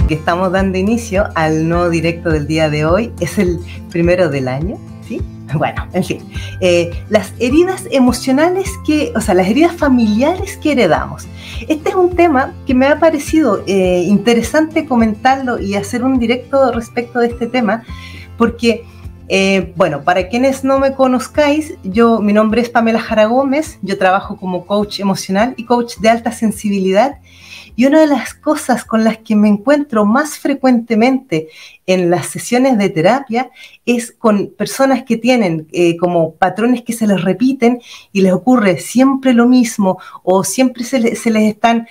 que estamos dando inicio al nuevo directo del día de hoy. Es el primero del año, ¿sí? Bueno, en fin. Las heridas emocionales las heridas familiares que heredamos. Este es un tema que me ha parecido interesante comentarlo y hacer un directo respecto de este tema, porque, para quienes no me conozcáis, mi nombre es Pamela Jara Gómez, yo trabajo como coach emocional y coach de alta sensibilidad. Y una de las cosas con las que me encuentro más frecuentemente en las sesiones de terapia es con personas que tienen como patrones que se les repiten y les ocurre siempre lo mismo o siempre se les están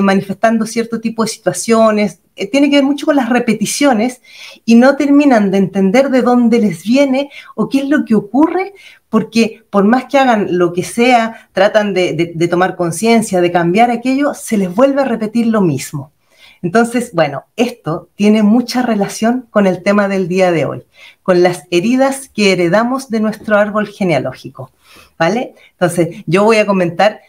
manifestando cierto tipo de situaciones. Tiene que ver mucho con las repeticiones y no terminan de entender de dónde les viene o qué es lo que ocurre, porque por más que hagan lo que sea, tratan de tomar conciencia, de cambiar aquello, se les vuelve a repetir lo mismo. Entonces, esto tiene mucha relación con el tema del día de hoy, con las heridas que heredamos de nuestro árbol genealógico, ¿vale? Entonces, yo voy a comentar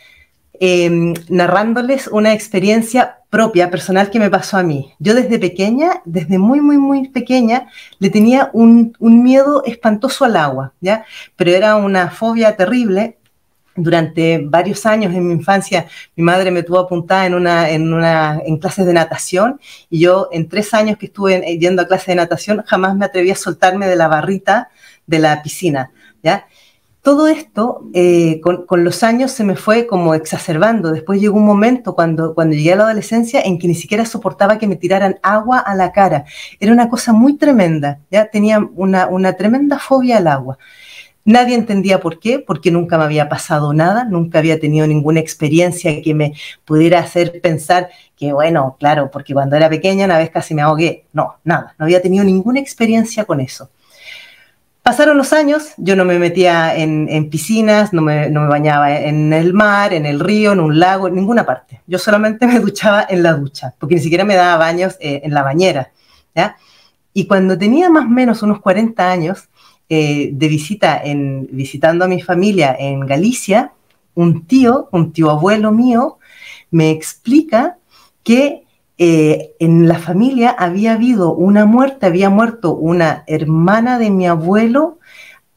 narrándoles una experiencia propia, personal, que me pasó a mí. Yo desde pequeña, desde muy, muy, muy pequeña, le tenía un miedo espantoso al agua, ¿ya? Pero era una fobia terrible. Durante varios años en mi infancia, mi madre me tuvo apuntada en clases de natación, y yo en 3 años que estuve yendo a clases de natación jamás me atreví a soltarme de la barrita de la piscina, ¿ya? Todo esto con los años se me fue como exacerbando. Después llegó un momento cuando llegué a la adolescencia en que ni siquiera soportaba que me tiraran agua a la cara. Era una cosa muy tremenda, ¿ya? Tenía una tremenda fobia al agua. Nadie entendía por qué, porque nunca me había pasado nada, nunca había tenido ninguna experiencia que me pudiera hacer pensar que, claro, porque cuando era pequeña una vez casi me ahogué. No, nada, no había tenido ninguna experiencia con eso. Pasaron los años, yo no me metía en piscinas, no me bañaba en el mar, en el río, en un lago, en ninguna parte. Yo solamente me duchaba en la ducha, porque ni siquiera me daba baños en la bañera, ¿ya? Y cuando tenía más o menos unos 40 años, visitando a mi familia en Galicia, un tío abuelo mío, me explica que en la familia había muerto una hermana de mi abuelo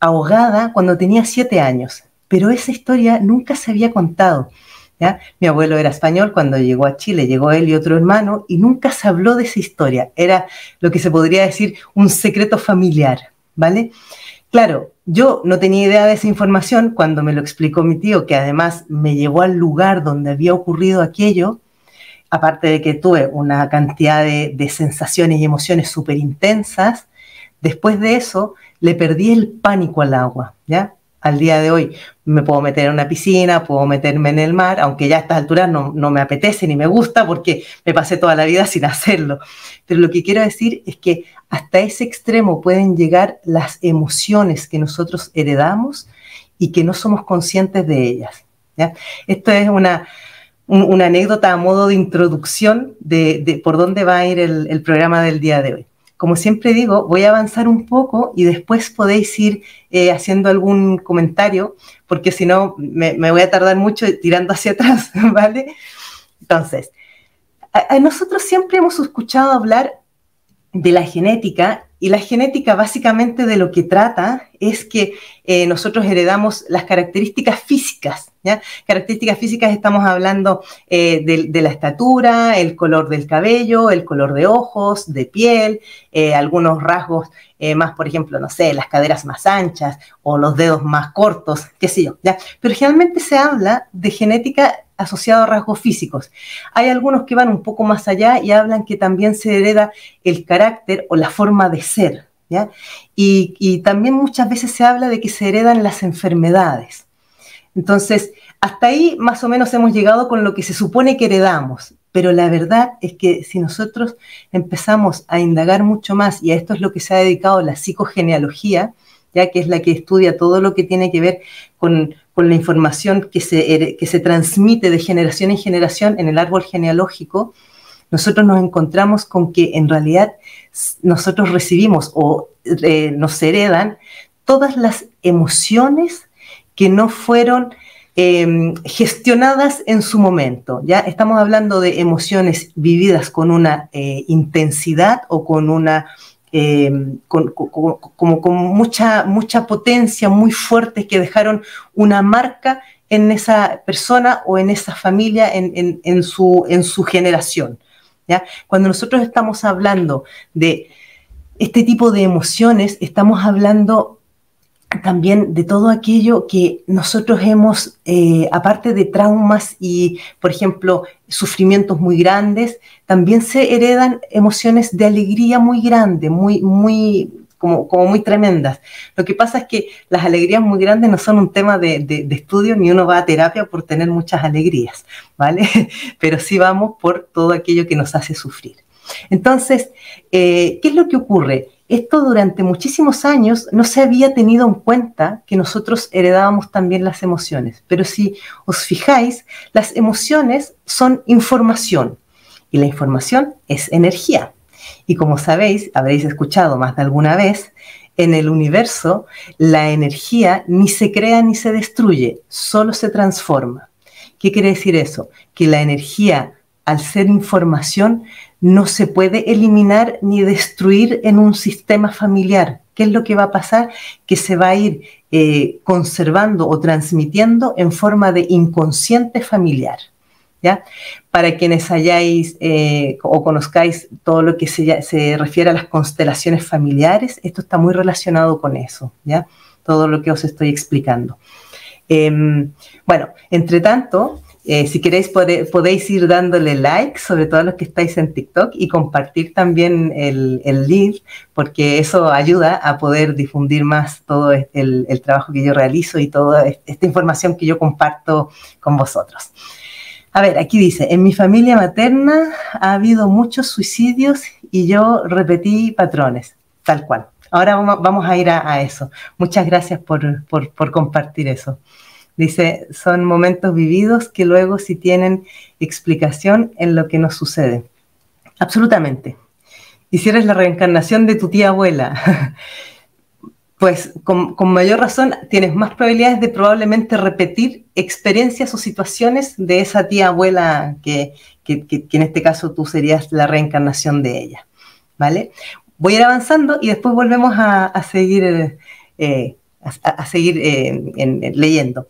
ahogada cuando tenía 7 años, pero esa historia nunca se había contado, ¿ya? Mi abuelo era español, cuando llegó a Chile llegó él y otro hermano y nunca se habló de esa historia, era lo que se podría decir un secreto familiar, ¿vale? Claro, yo no tenía idea de esa información cuando me lo explicó mi tío, que además me llevó al lugar donde había ocurrido aquello. Aparte de que tuve una cantidad de sensaciones y emociones súper intensas, después de eso le perdí el pánico al agua, ¿ya? Al día de hoy me puedo meter en una piscina, puedo meterme en el mar, aunque ya a estas alturas no me apetece ni me gusta porque me pasé toda la vida sin hacerlo. Pero lo que quiero decir es que hasta ese extremo pueden llegar las emociones que nosotros heredamos y que no somos conscientes de ellas, ¿ya? Esto es una anécdota a modo de introducción de por dónde va a ir el programa del día de hoy. Como siempre digo, voy a avanzar un poco y después podéis ir haciendo algún comentario, porque si no me voy a tardar mucho tirando hacia atrás, ¿vale? Entonces, nosotros siempre hemos escuchado hablar de la genética, y la genética básicamente de lo que trata es que nosotros heredamos las características físicas, ¿ya? Características físicas, estamos hablando de la estatura, el color del cabello, el color de ojos, de piel, algunos rasgos más, por ejemplo, no sé, las caderas más anchas o los dedos más cortos, qué sé yo, ¿ya? Pero generalmente se habla de genética asociado a rasgos físicos. Hay algunos que van un poco más allá y hablan que también se hereda el carácter o la forma de ser, ¿ya? Y también muchas veces se habla de que se heredan las enfermedades. Entonces, hasta ahí más o menos hemos llegado con lo que se supone que heredamos, pero la verdad es que si nosotros empezamos a indagar mucho más, y a esto es lo que se ha dedicado la psicogenealogía, ya que es la que estudia todo lo que tiene que ver con la información que se transmite de generación en generación en el árbol genealógico, nosotros nos encontramos con que en realidad nosotros recibimos o nos heredan todas las emociones que no fueron gestionadas en su momento. Ya estamos hablando de emociones vividas con una intensidad o con una con mucha potencia, muy fuertes, que dejaron una marca en esa persona o en esa familia, en su generación. ¿Ya? Cuando nosotros estamos hablando de este tipo de emociones, estamos hablando también de todo aquello que nosotros hemos, aparte de traumas y, por ejemplo, sufrimientos muy grandes, también se heredan emociones de alegría muy grandes, como muy tremendas. Lo que pasa es que las alegrías muy grandes no son un tema de estudio, ni uno va a terapia por tener muchas alegrías, ¿vale? Pero sí vamos por todo aquello que nos hace sufrir. Entonces, ¿qué es lo que ocurre? Esto durante muchísimos años no se había tenido en cuenta que nosotros heredábamos también las emociones. Pero si os fijáis, las emociones son información y la información es energía. Y como sabéis, habréis escuchado más de alguna vez, en el universo la energía ni se crea ni se destruye, solo se transforma. ¿Qué quiere decir eso? Que la energía, al ser información, no se puede eliminar ni destruir en un sistema familiar. ¿Qué es lo que va a pasar? Que se va a ir conservando o transmitiendo en forma de inconsciente familiar. ¿Ya? Para quienes hayáis o conozcáis todo lo que se refiere a las constelaciones familiares, esto está muy relacionado con eso, ¿ya? Todo lo que os estoy explicando. Bueno, entre tanto, si queréis podéis ir dándole like, sobre todo los que estáis en TikTok, y compartir también el link, porque eso ayuda a poder difundir más todo el trabajo que yo realizo y toda esta información que yo comparto con vosotros. A ver, aquí dice, en mi familia materna ha habido muchos suicidios y yo repetí patrones, tal cual. Ahora vamos a ir a eso. Muchas gracias por compartir eso. Dice, son momentos vividos que luego sí tienen explicación en lo que nos sucede. Absolutamente. Y si eres la reencarnación de tu tía abuela, pues con mayor razón tienes más probabilidades de probablemente repetir experiencias o situaciones de esa tía abuela que en este caso tú serías la reencarnación de ella, ¿vale? Voy a ir avanzando y después volvemos a seguir leyendo.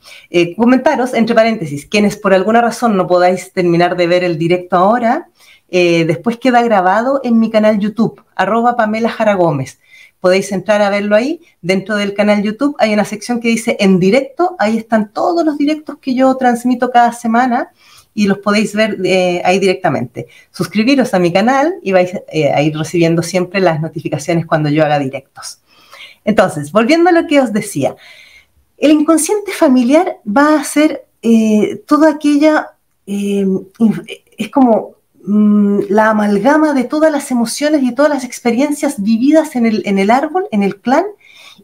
Comentaros, entre paréntesis, quienes por alguna razón no podáis terminar de ver el directo ahora, después queda grabado en mi canal YouTube, @PamelaJaraGómez. Podéis entrar a verlo ahí. Dentro del canal YouTube hay una sección que dice en directo. Ahí están todos los directos que yo transmito cada semana y los podéis ver ahí directamente. Suscribiros a mi canal y vais a ir recibiendo siempre las notificaciones cuando yo haga directos. Entonces, volviendo a lo que os decía, el inconsciente familiar va a ser toda aquella, es como la amalgama de todas las emociones y todas las experiencias vividas en el árbol, en el clan,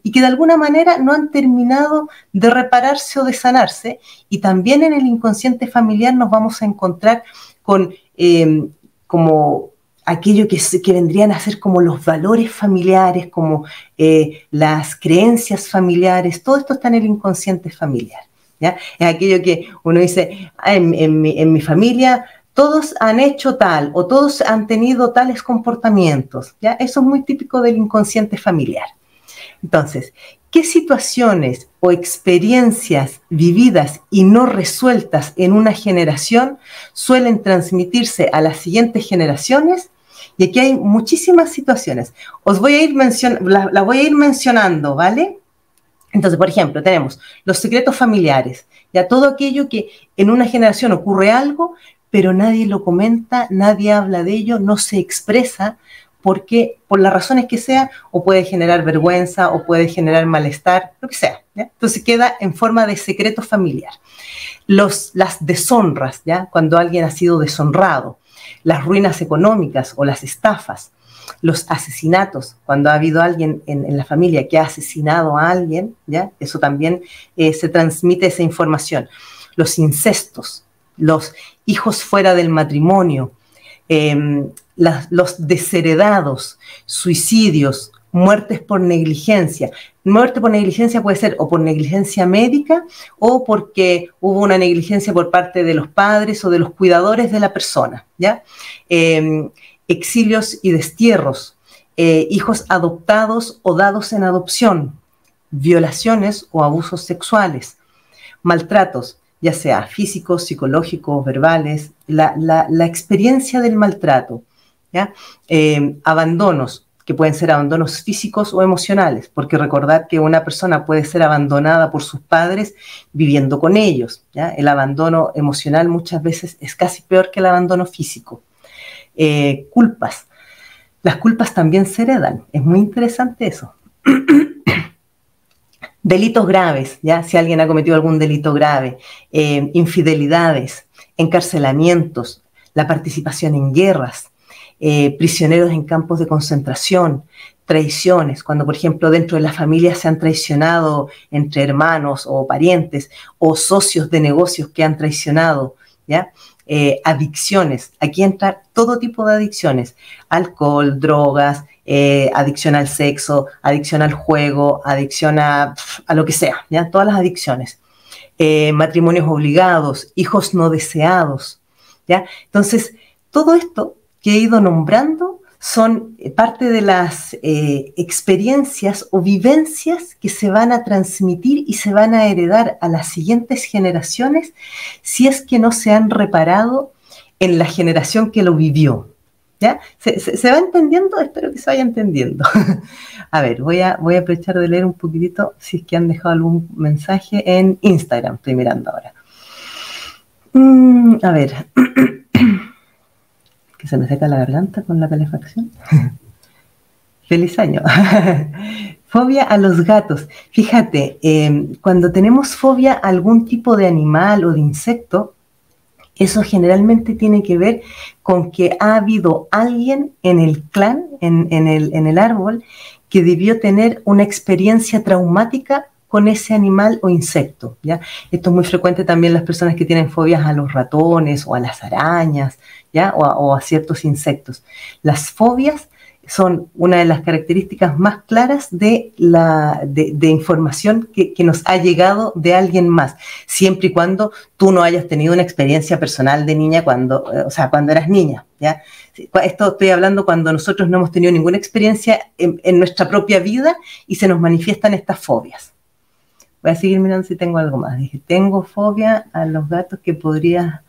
y que de alguna manera no han terminado de repararse o de sanarse. Y también en el inconsciente familiar nos vamos a encontrar con como aquello que vendrían a ser como los valores familiares, como las creencias familiares. Todo esto está en el inconsciente familiar, ¿ya? Es aquello que uno dice, en mi familia todos han hecho tal o todos han tenido tales comportamientos, ¿ya? Eso es muy típico del inconsciente familiar. Entonces, ¿qué situaciones o experiencias vividas y no resueltas en una generación suelen transmitirse a las siguientes generaciones? Y aquí hay muchísimas situaciones. Las voy a ir mencionando, ¿vale? Entonces, por ejemplo, tenemos los secretos familiares, ya todo aquello que en una generación ocurre algo, pero nadie lo comenta, nadie habla de ello, no se expresa, porque por las razones que sea, o puede generar vergüenza, o puede generar malestar, lo que sea, ¿ya? Entonces queda en forma de secreto familiar. Las deshonras, ¿ya? Cuando alguien ha sido deshonrado, las ruinas económicas o las estafas, los asesinatos, cuando ha habido alguien en la familia que ha asesinado a alguien, ¿ya? Eso también se transmite esa información. Los incestos, los hijos fuera del matrimonio, los desheredados, suicidios, muertes por negligencia. Muerte por negligencia puede ser o por negligencia médica o porque hubo una negligencia por parte de los padres o de los cuidadores de la persona, ¿ya? Exilios y destierros, hijos adoptados o dados en adopción, violaciones o abusos sexuales, maltratos, ya sea físicos, psicológicos, verbales, la experiencia del maltrato, ¿ya? Abandonos, que pueden ser abandonos físicos o emocionales, porque recordad que una persona puede ser abandonada por sus padres viviendo con ellos, ¿ya? El abandono emocional muchas veces es casi peor que el abandono físico. Culpas. Las culpas también se heredan, es muy interesante eso. Delitos graves, ¿ya? Si alguien ha cometido algún delito grave, infidelidades, encarcelamientos, la participación en guerras, prisioneros en campos de concentración, traiciones, cuando por ejemplo dentro de la familia se han traicionado entre hermanos o parientes o socios de negocios que han traicionado, ¿ya? Adicciones, aquí entra todo tipo de adicciones, alcohol, drogas, adicción al sexo, adicción al juego, adicción a lo que sea, ¿ya? Todas las adicciones, matrimonios obligados, hijos no deseados, ¿ya? Entonces, todo esto que he ido nombrando son parte de las experiencias o vivencias que se van a transmitir y se van a heredar a las siguientes generaciones si es que no se han reparado en la generación que lo vivió, ¿ya? ¿Se va entendiendo? Espero que se vaya entendiendo. A ver, voy a aprovechar de leer un poquitito si es que han dejado algún mensaje en Instagram. Estoy mirando ahora. A ver... que se me seca la garganta con la calefacción. ¡Feliz año! Fobia a los gatos. Fíjate, cuando tenemos fobia a algún tipo de animal o de insecto, eso generalmente tiene que ver con que ha habido alguien en el clan, en el árbol, que debió tener una experiencia traumática con ese animal o insecto, ¿ya? Esto es muy frecuente también en las personas que tienen fobias a los ratones o a las arañas, ¿ya? O a ciertos insectos. Las fobias son una de las características más claras de información que nos ha llegado de alguien más, siempre y cuando tú no hayas tenido una experiencia personal de niña cuando eras niña, ¿ya? Esto estoy hablando cuando nosotros no hemos tenido ninguna experiencia en nuestra propia vida y se nos manifiestan estas fobias. Voy a seguir mirando si tengo algo más. Dije, tengo fobia a los gatos, que podría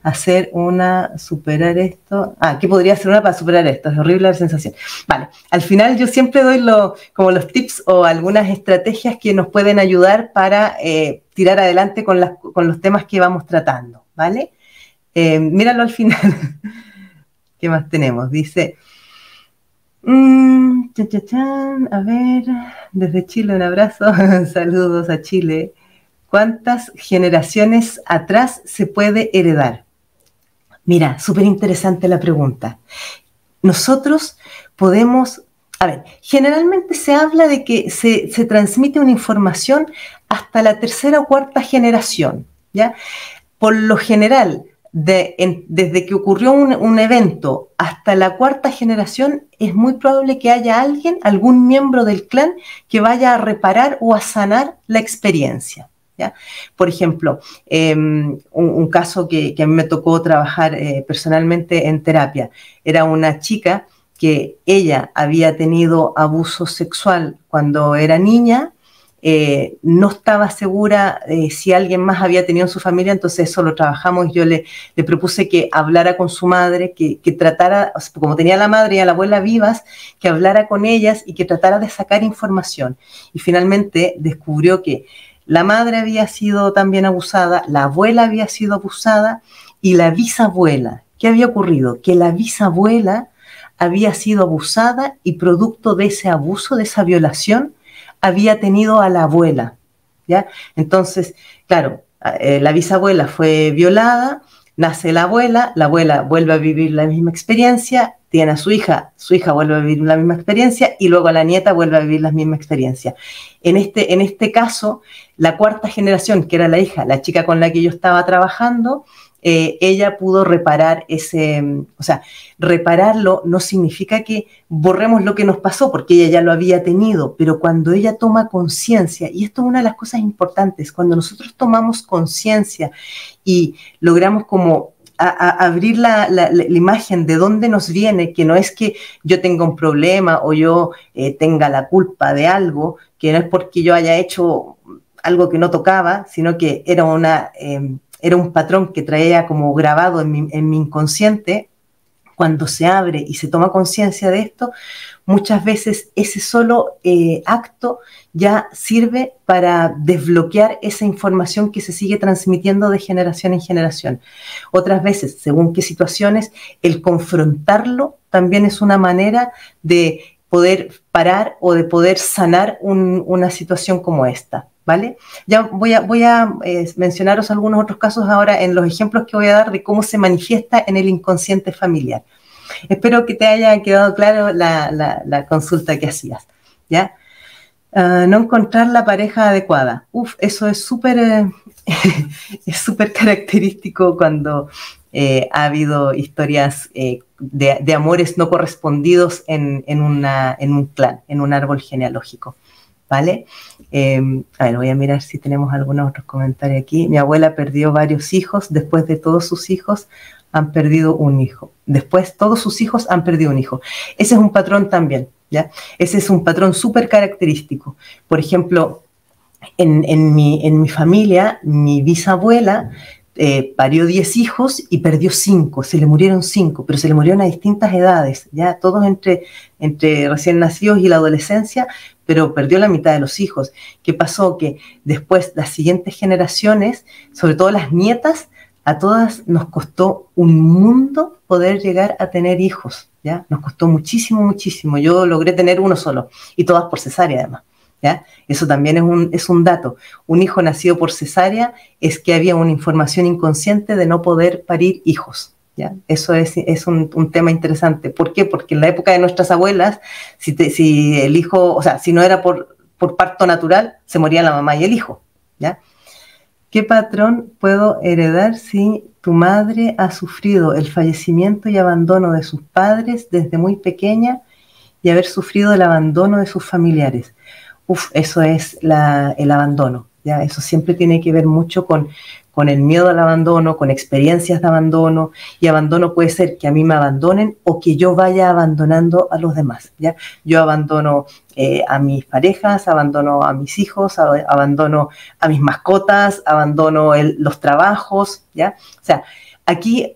hacer una, superar esto. ¿Qué podría hacer una para superar esto? Es horrible la sensación. Vale, al final yo siempre doy como los tips o algunas estrategias que nos pueden ayudar para tirar adelante con los temas que vamos tratando, ¿vale? Míralo al final. ¿Qué más tenemos? Dice... a ver, desde Chile un abrazo, saludos a Chile. ¿Cuántas generaciones atrás se puede heredar? Mira, súper interesante la pregunta. Nosotros podemos, generalmente se habla de que se transmite una información hasta la tercera o cuarta generación, ¿ya? Por lo general, desde que ocurrió un evento hasta la cuarta generación, es muy probable que haya algún miembro del clan que vaya a reparar o a sanar la experiencia, ¿ya? Por ejemplo, un caso que a mí me tocó trabajar personalmente en terapia, era una chica que ella había tenido abuso sexual cuando era niña. No estaba segura si alguien más había tenido en su familia, entonces eso lo trabajamos. Yo le propuse que hablara con su madre, que tratara, como tenía la madre y a la abuela vivas, que hablara con ellas y que tratara de sacar información. Y finalmente descubrió que la madre había sido también abusada, la abuela había sido abusada y la bisabuela. ¿Qué había ocurrido? Que la bisabuela había sido abusada y producto de ese abuso, de esa violación, había tenido a la abuela, ¿ya? Entonces, claro, la bisabuela fue violada, nace la abuela vuelve a vivir la misma experiencia, tiene a su hija vuelve a vivir la misma experiencia y luego la nieta vuelve a vivir la misma experiencia. En este caso, la cuarta generación, que era la hija, la chica con la que yo estaba trabajando, ella pudo reparar o sea, repararlo no significa que borremos lo que nos pasó, porque ella ya lo había tenido, pero cuando ella toma conciencia, y esto es una de las cosas importantes, cuando nosotros tomamos conciencia y logramos como abrir la imagen de dónde nos viene, que no es que yo tenga un problema o yo tenga la culpa de algo, que no es porque yo haya hecho algo que no tocaba, sino que era un patrón que traía como grabado en mi inconsciente. Cuando se abre y se toma conciencia de esto, muchas veces ese solo acto ya sirve para desbloquear esa información que se sigue transmitiendo de generación en generación. Otras veces, según qué situaciones, el confrontarlo también es una manera de poder parar o de poder sanar una situación como esta. ¿Vale? Ya voy a mencionaros algunos otros casos ahora en los ejemplos que voy a dar de cómo se manifiesta en el inconsciente familiar. Espero que te haya quedado claro la consulta que hacías, ¿ya? No encontrar la pareja adecuada. Eso es súper es súper característico cuando ha habido historias de amores no correspondidos en un clan, en un árbol genealógico. ¿Vale? A ver, voy a mirar si tenemos algunos otros comentarios aquí. Mi abuela perdió varios hijos, después de todos sus hijos han perdido un hijo. Después todos sus hijos han perdido un hijo. Ese es un patrón también, ¿ya? Ese es un patrón súper característico. Por ejemplo, en mi familia, mi bisabuela parió 10 hijos y perdió 5, se le murieron 5, pero se le murieron a distintas edades, ya todos entre recién nacidos y la adolescencia, pero perdió la mitad de los hijos. ¿Qué pasó? Que después las siguientes generaciones, sobre todo las nietas, a todas nos costó un mundo poder llegar a tener hijos, ¿ya? Nos costó muchísimo, muchísimo. Yo logré tener uno solo, y todas por cesárea además. ¿Ya? Eso también es un dato. Un hijo nacido por cesárea es que había una información inconsciente de no poder parir hijos, ¿ya? Eso es un tema interesante. ¿Por qué? Porque en la época de nuestras abuelas, si el hijo, o sea, si no era por parto natural, se morían la mamá y el hijo, ¿ya? ¿Qué patrón puedo heredar si tu madre ha sufrido el fallecimiento y abandono de sus padres desde muy pequeña y haber sufrido el abandono de sus familiares? Eso es el abandono, ¿ya? Eso siempre tiene que ver mucho con el miedo al abandono, con experiencias de abandono, y abandono puede ser que a mí me abandonen o que yo vaya abandonando a los demás, ¿ya? Yo abandono a mis parejas, abandono a mis hijos, abandono a mis mascotas, abandono los trabajos, ¿ya? O sea, aquí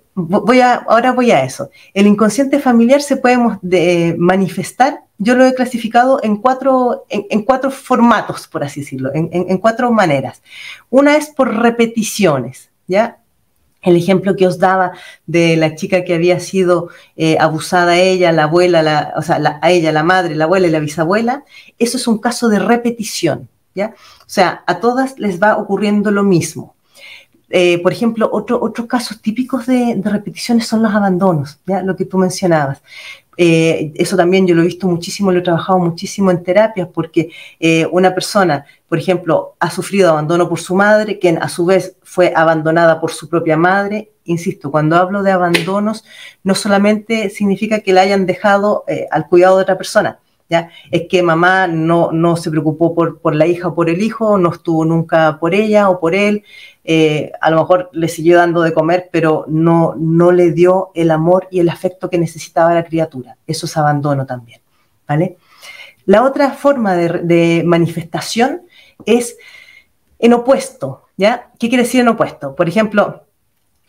ahora voy a eso. El inconsciente familiar se puede manifestar. Yo lo he clasificado en cuatro formatos, por así decirlo, en 4 maneras. Una es por repeticiones, ¿ya? El ejemplo que os daba de la chica que había sido abusada a ella, la abuela, a ella, la madre, la abuela y la bisabuela, eso es un caso de repetición, ¿ya? O sea, a todas les va ocurriendo lo mismo. Por ejemplo, otros casos típicos de repeticiones son los abandonos, ¿ya? Lo que tú mencionabas. Eso también yo lo he visto muchísimo, lo he trabajado muchísimo en terapias, porque una persona, por ejemplo, ha sufrido abandono por su madre, quien a su vez fue abandonada por su propia madre. Insisto, cuando hablo de abandonos, no solamente significa que la hayan dejado al cuidado de otra persona, ¿ya? Es que mamá no se preocupó por la hija o por el hijo, no estuvo nunca por ella o por él, a lo mejor le siguió dando de comer, pero no le dio el amor y el afecto que necesitaba la criatura. Eso es abandono también, ¿vale? La otra forma de manifestación es en opuesto, ¿ya? ¿Qué quiere decir en opuesto? Por ejemplo,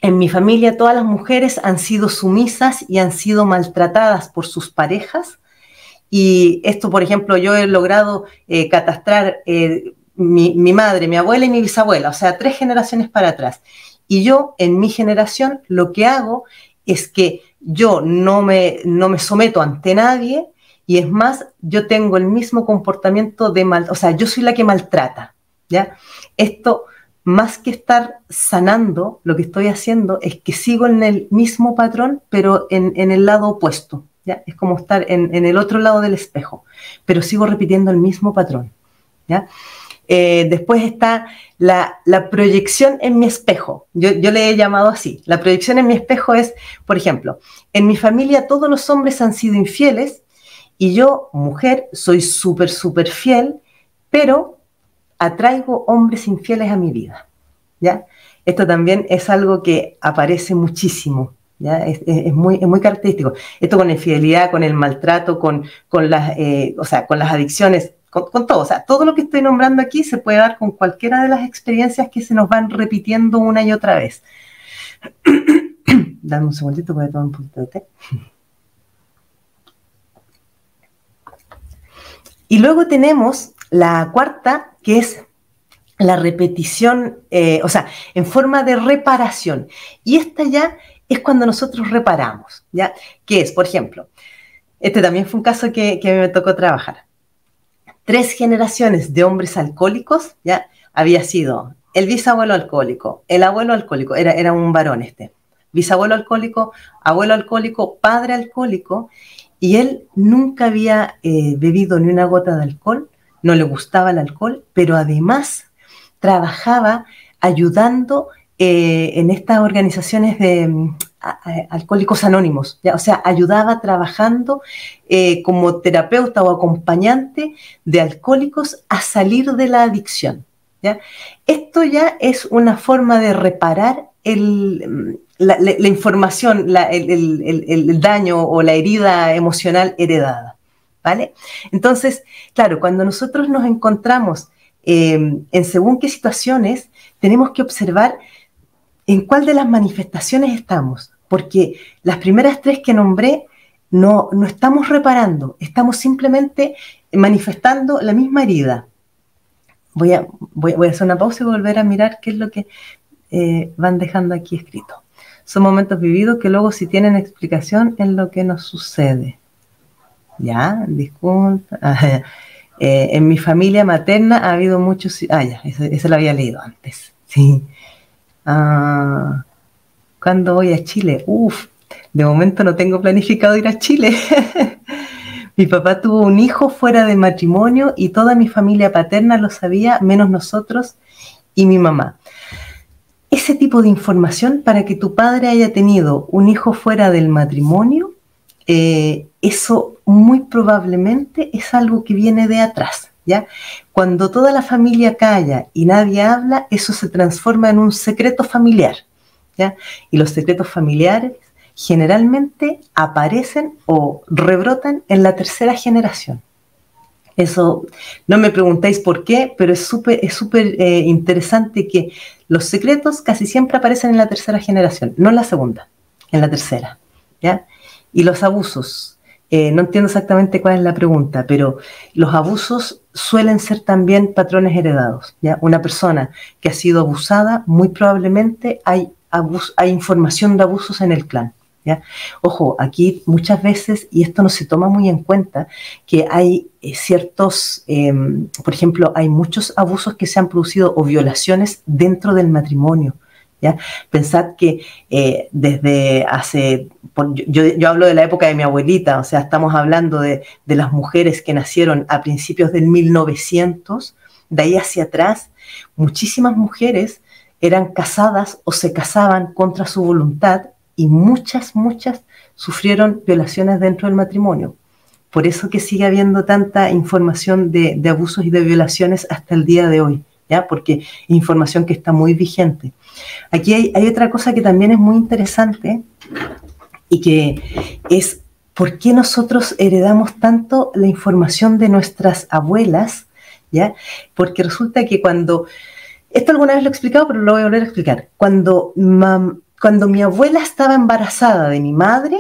en mi familia todas las mujeres han sido sumisas y han sido maltratadas por sus parejas. Y esto, por ejemplo, yo he logrado catastrar mi madre, mi abuela y mi bisabuela, o sea, 3 generaciones para atrás. Y yo, en mi generación, lo que hago es que yo no me someto ante nadie, y es más, yo tengo el mismo comportamiento o sea, yo soy la que maltrata, ¿ya? Esto, más que estar sanando, lo que estoy haciendo es que sigo en el mismo patrón, pero en el lado opuesto, ¿ya? Es como estar en el otro lado del espejo, pero sigo repitiendo el mismo patrón, ¿ya? Después está la proyección en mi espejo. Yo le he llamado así. La proyección en mi espejo es, por ejemplo, en mi familia todos los hombres han sido infieles y yo, mujer, soy súper, súper fiel, pero atraigo hombres infieles a mi vida, ¿ya? Esto también es algo que aparece muchísimo, ¿ya? Es muy característico. Esto con la infidelidad, con el maltrato, con las adicciones, con todo. O sea, todo lo que estoy nombrando aquí se puede dar con cualquiera de las experiencias que se nos van repitiendo una y otra vez. Dame un segundito, voy a tomar un poquito de té. Y luego tenemos la cuarta, que es la repetición, en forma de reparación. Y esta ya es cuando nosotros reparamos, ¿ya? Que es, por ejemplo, este también fue un caso que a mí me tocó trabajar. 3 generaciones de hombres alcohólicos, ¿ya? Había sido el bisabuelo alcohólico, el abuelo alcohólico, era un varón bisabuelo alcohólico, abuelo alcohólico, padre alcohólico, y él nunca había bebido ni una gota de alcohol, no le gustaba el alcohol, pero además trabajaba ayudando en estas organizaciones de alcohólicos anónimos, ¿ya? O sea, ayudaba trabajando como terapeuta o acompañante de alcohólicos a salir de la adicción, ¿ya? Esto ya es una forma de reparar la información, el daño o la herida emocional heredada, ¿vale? Entonces, claro, cuando nosotros nos encontramos en según qué situaciones, tenemos que observar en cuál de las manifestaciones estamos, porque las primeras 3 que nombré no estamos reparando, estamos simplemente manifestando la misma herida. Voy a hacer una pausa y volver a mirar qué es lo que van dejando aquí escrito. Son momentos vividos que luego sí tienen explicación en lo que nos sucede. Ya, disculpa. En mi familia materna ha habido muchos... ya, eso lo había leído antes. Sí. ¿Cuándo voy a Chile? De momento no tengo planificado ir a Chile. Mi papá tuvo un hijo fuera de matrimonio y toda mi familia paterna lo sabía, menos nosotros y mi mamá. Ese tipo de información para que tu padre haya tenido un hijo fuera del matrimonio, eso muy probablemente es algo que viene de atrás, ¿ya? Cuando toda la familia calla y nadie habla, eso se transforma en un secreto familiar, ¿ya? Y los secretos familiares generalmente aparecen o rebrotan en la 3ª generación. Eso, no me preguntéis por qué, pero es súper interesante que los secretos casi siempre aparecen en la 3ª generación, no en la 2ª, en la 3ª, ¿ya? Y los abusos, no entiendo exactamente cuál es la pregunta, pero los abusos suelen ser también patrones heredados, ¿ya? Una persona que ha sido abusada, muy probablemente hay información de abusos en el clan, ¿ya? Ojo, aquí muchas veces, y esto no se toma muy en cuenta, que hay ciertos, por ejemplo, hay muchos abusos que se han producido o violaciones dentro del matrimonio, ¿ya? Pensad que desde hace, yo hablo de la época de mi abuelita, o sea, estamos hablando de las mujeres que nacieron a principios del 1900, de ahí hacia atrás, muchísimas mujeres eran casadas o se casaban contra su voluntad y muchas sufrieron violaciones dentro del matrimonio. Por eso que sigue habiendo tanta información de abusos y de violaciones hasta el día de hoy, ¿ya? Porque es información que está muy vigente. Aquí hay otra cosa que también es muy interesante y que es por qué nosotros heredamos tanto la información de nuestras abuelas, ¿ya? Porque resulta que esto alguna vez lo he explicado, pero lo voy a volver a explicar. Cuando mi abuela estaba embarazada de mi madre,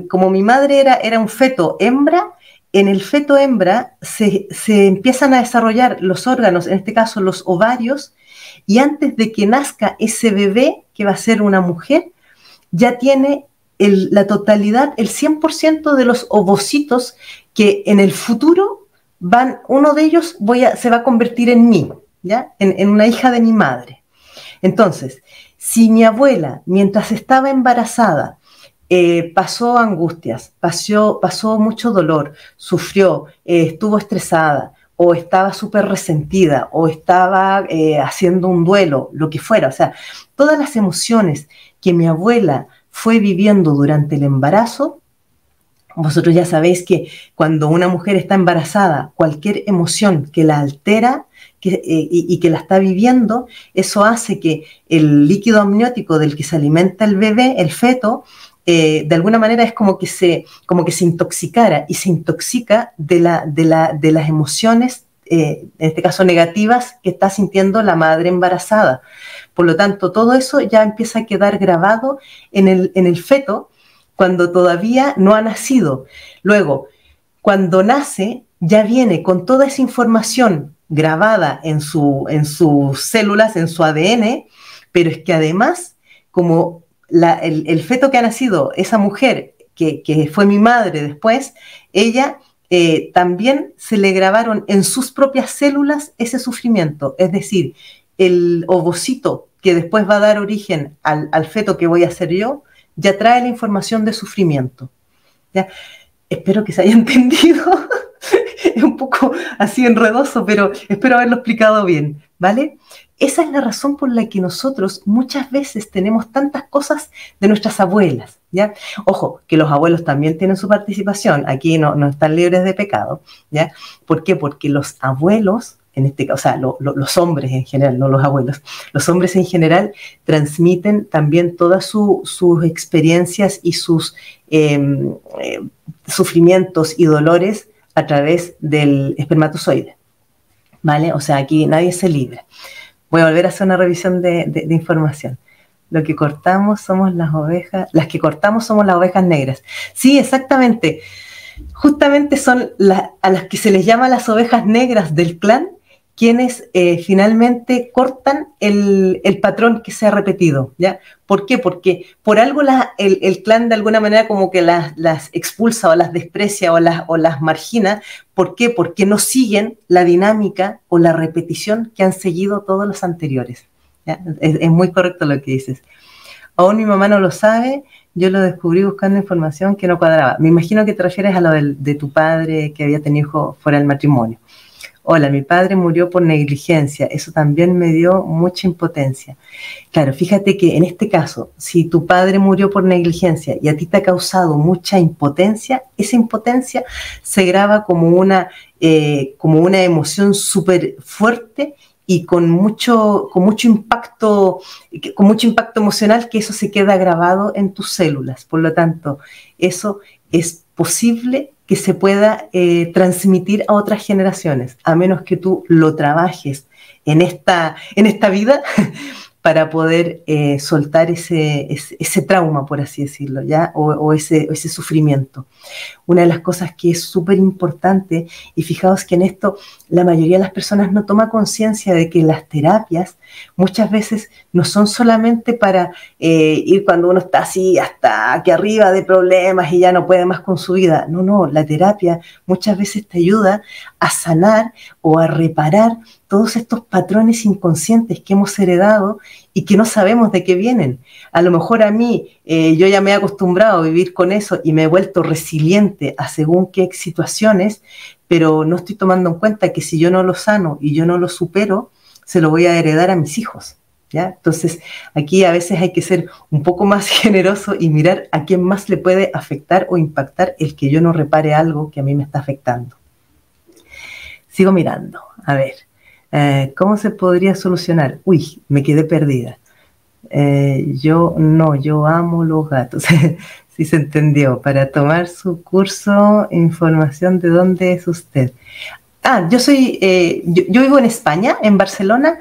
como mi madre era un feto hembra, en el feto hembra se empiezan a desarrollar los órganos, en este caso los ovarios, y antes de que nazca ese bebé, que va a ser una mujer, ya tiene la totalidad, el 100% de los ovocitos que en el futuro uno de ellos se va a convertir en mí, ¿ya? En una hija de mi madre. Entonces, si mi abuela, mientras estaba embarazada, pasó angustias, pasó mucho dolor, sufrió, estuvo estresada, o estaba súper resentida, o estaba haciendo un duelo, lo que fuera. O sea, todas las emociones que mi abuela fue viviendo durante el embarazo. Vosotros ya sabéis que cuando una mujer está embarazada, cualquier emoción que la altera y que la está viviendo, eso hace que el líquido amniótico del que se alimenta el bebé, el feto, de alguna manera es como que se intoxicara, y se intoxica de las emociones, en este caso negativas, que está sintiendo la madre embarazada. Por lo tanto, todo eso ya empieza a quedar grabado en el feto cuando todavía no ha nacido. Luego, cuando nace, ya viene con toda esa información grabada en sus células, en su ADN, pero es que además, como el feto que ha nacido, esa mujer que fue mi madre después, ella también se le grabaron en sus propias células ese sufrimiento. Es decir, el ovocito que después va a dar origen al feto que voy a ser yo, ya trae la información de sufrimiento. ¿Ya? Espero que se haya entendido. Es un poco así enredoso, pero espero haberlo explicado bien, ¿vale? Esa es la razón por la que nosotros muchas veces tenemos tantas cosas de nuestras abuelas, ¿ya? Ojo, que los abuelos también tienen su participación, aquí no están libres de pecado, ¿ya? ¿Por qué? Porque los abuelos, en este caso, o sea, los hombres en general, no los abuelos, los hombres en general transmiten también todas sus experiencias y sus sufrimientos y dolores a través del espermatozoide, ¿vale? O sea, aquí nadie se libra. Voy a volver a hacer una revisión de información. Lo que cortamos somos las ovejas, las que cortamos somos las ovejas negras. Sí, exactamente. Justamente son a las que se les llama las ovejas negras del clan, quienes finalmente cortan el patrón que se ha repetido, ¿ya? ¿Por qué? Porque por algo el clan de alguna manera como que las expulsa o las desprecia o las margina. ¿Por qué? Porque no siguen la dinámica o la repetición que han seguido todos los anteriores, ¿ya? Es muy correcto lo que dices. Aún mi mamá no lo sabe, yo lo descubrí buscando información que no cuadraba. Me imagino que te refieres a lo de tu padre que había tenido hijos fuera del matrimonio. Hola, mi padre murió por negligencia, eso también me dio mucha impotencia. Claro, fíjate que en este caso, si tu padre murió por negligencia y a ti te ha causado mucha impotencia, esa impotencia se graba como una emoción súper fuerte y con mucho impacto emocional, que eso se queda grabado en tus células. Por lo tanto, eso es posible que se pueda transmitir a otras generaciones, a menos que tú lo trabajes en esta vida para poder soltar ese trauma, por así decirlo, ¿ya? O ese sufrimiento. Una de las cosas que es súper importante, y fijaos que en esto la mayoría de las personas no toma conciencia de que las terapias muchas veces no son solamente para ir cuando uno está así hasta aquí arriba de problemas y ya no puede más con su vida. No, la terapia muchas veces te ayuda a sanar o a reparar todos estos patrones inconscientes que hemos heredado y que no sabemos de qué vienen. A lo mejor a mí, yo ya me he acostumbrado a vivir con eso y me he vuelto resiliente a según qué situaciones, pero no estoy tomando en cuenta que si yo no lo sano y yo no lo supero, se lo voy a heredar a mis hijos, ¿ya? Entonces, aquí a veces hay que ser un poco más generoso y mirar a quién más le puede afectar o impactar el que yo no repare algo que a mí me está afectando. Sigo mirando, a ver. ¿Cómo se podría solucionar? Uy, me quedé perdida. Yo amo los gatos. Sí se entendió. Para tomar su curso, información de dónde es usted. Yo vivo en España, en Barcelona.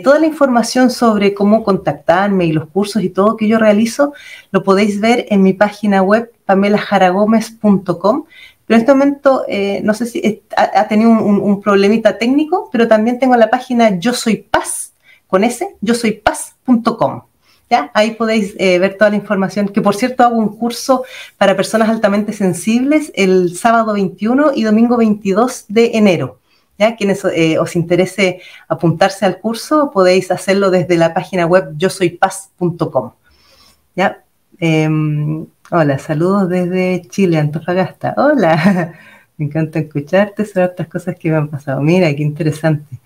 Toda la información sobre cómo contactarme y los cursos y todo que yo realizo lo podéis ver en mi página web pamelajaragomez.com. Pero en este momento, no sé si ha tenido un problemita técnico, pero también tengo la página Yo Soy Paz, con S, yosoypaz.com. ¿Ya? Ahí podéis ver toda la información, que por cierto hago un curso para personas altamente sensibles el sábado 21 y domingo 22 de enero. ¿Ya? Quienes os interese apuntarse al curso, podéis hacerlo desde la página web yosoypaz.com. ¿Ya? Hola, saludos desde Chile, Antofagasta. Hola, Me encanta escucharte sobre otras cosas que me han pasado. Mira, qué interesante.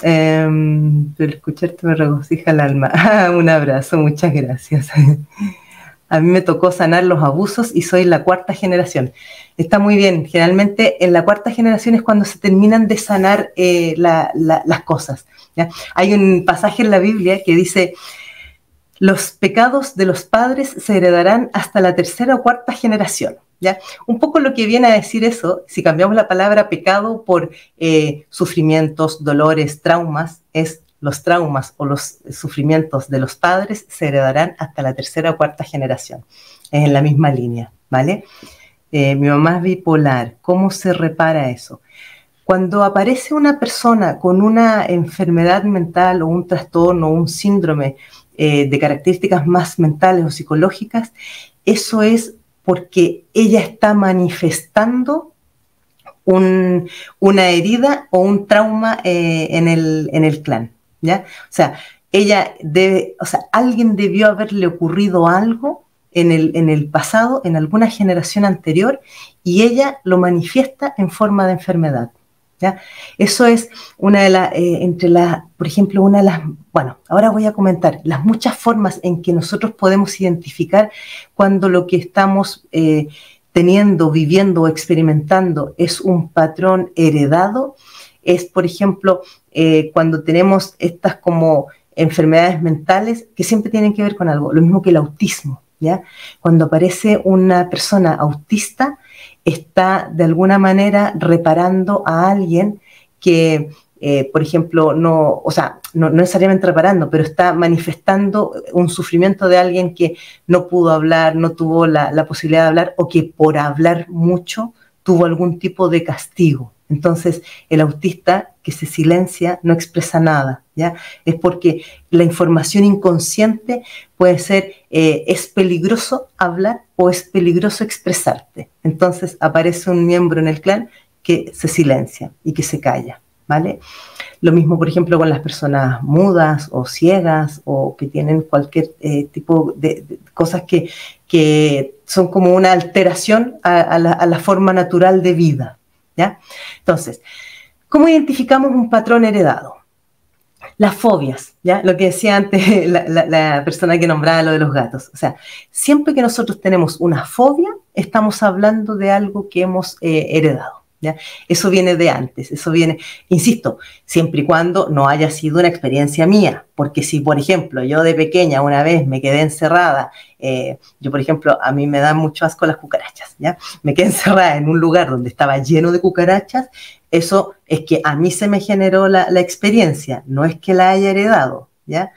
Pero escucharte me regocija el alma. Un abrazo, muchas gracias. A mí me tocó sanar los abusos y soy la cuarta generación. Está muy bien. Generalmente en la cuarta generación es cuando se terminan de sanar las cosas, ¿ya? Hay un pasaje en la Biblia que dice: los pecados de los padres se heredarán hasta la tercera o cuarta generación, ¿ya? Un poco lo que viene a decir eso, si cambiamos la palabra pecado por sufrimientos, dolores, traumas, es los traumas o los sufrimientos de los padres se heredarán hasta la tercera o cuarta generación. Es en la misma línea, ¿vale? Mi mamá es bipolar. ¿Cómo se repara eso? Cuando aparece una persona con una enfermedad mental o un trastorno o un síndrome de características más mentales o psicológicas, eso es porque ella está manifestando una herida o un trauma en el clan, ¿ya? O sea, alguien debió haberle ocurrido algo en el pasado, en alguna generación anterior, y ella lo manifiesta en forma de enfermedad, ¿ya? Eso es una de las, por ejemplo, una de las, bueno, ahora voy a comentar las muchas formas en que nosotros podemos identificar cuando lo que estamos teniendo, viviendo o experimentando es un patrón heredado. Es, por ejemplo, cuando tenemos estas como enfermedades mentales que siempre tienen que ver con algo, lo mismo que el autismo, ¿ya? Cuando aparece una persona autista, está de alguna manera reparando a alguien que, por ejemplo, no necesariamente reparando, pero está manifestando un sufrimiento de alguien que no pudo hablar, no tuvo la posibilidad de hablar, o que por hablar mucho tuvo algún tipo de castigo. Entonces, el autista que se silencia no expresa nada, ¿ya? Es porque la información inconsciente puede ser, es peligroso hablar o es peligroso expresarte. Entonces, aparece un miembro en el clan que se silencia y que se calla, ¿vale? Lo mismo, por ejemplo, con las personas mudas o ciegas o que tienen cualquier tipo de cosas que son como una alteración a la forma natural de vida, ¿ya? Entonces, ¿cómo identificamos un patrón heredado? Las fobias, ¿ya? Lo que decía antes la persona que nombraba lo de los gatos. O sea, siempre que nosotros tenemos una fobia, estamos hablando de algo que hemos heredado, ¿ya? Eso viene de antes, eso viene, insisto, siempre y cuando no haya sido una experiencia mía, porque si, por ejemplo, yo de pequeña una vez me quedé encerrada, yo, por ejemplo, a mí me dan mucho asco las cucarachas, ¿ya? Me quedé encerrada en un lugar donde estaba lleno de cucarachas. Eso es que a mí se me generó la experiencia, no es que la haya heredado, ¿ya?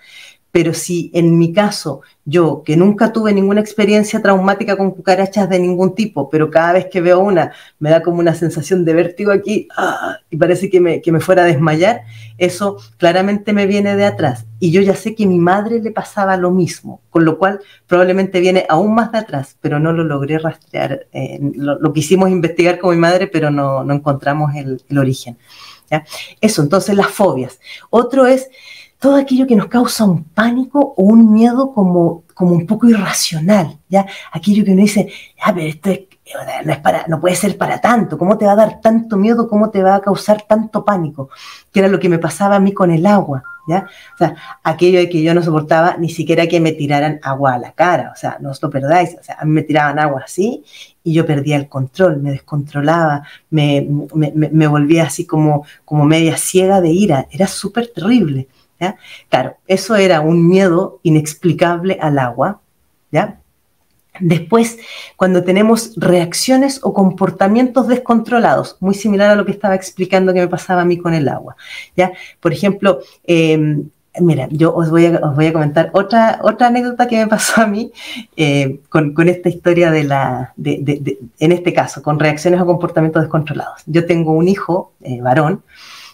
Pero si en mi caso, yo que nunca tuve ninguna experiencia traumática con cucarachas de ningún tipo, pero cada vez que veo una me da como una sensación de vértigo aquí, y parece que me fuera a desmayar, eso claramente me viene de atrás. Y yo ya sé que a mi madre le pasaba lo mismo, con lo cual probablemente viene aún más de atrás, pero no lo logré rastrear. Lo quisimos investigar con mi madre, pero no encontramos el origen, ¿ya? Eso, entonces las fobias. Otro es todo aquello que nos causa un pánico o un miedo como un poco irracional, ¿ya? Aquello que uno dice, pero esto no puede ser para tanto, ¿cómo te va a dar tanto miedo? ¿Cómo te va a causar tanto pánico? Que era lo que me pasaba a mí con el agua, ¿ya? O sea, aquello de que yo no soportaba ni siquiera que me tiraran agua a la cara, o sea, no os lo perdáis, o sea, a mí me tiraban agua así y yo perdía el control, me descontrolaba, me volvía así como media ciega de ira, era súper terrible, ¿ya? Claro, eso era un miedo inexplicable al agua, ¿ya? Después, cuando tenemos reacciones o comportamientos descontrolados, muy similar a lo que estaba explicando que me pasaba a mí con el agua, ¿ya? Por ejemplo, mira, yo os voy a comentar otra anécdota que me pasó a mí con esta historia en este caso, con reacciones o comportamientos descontrolados. Yo tengo un hijo varón.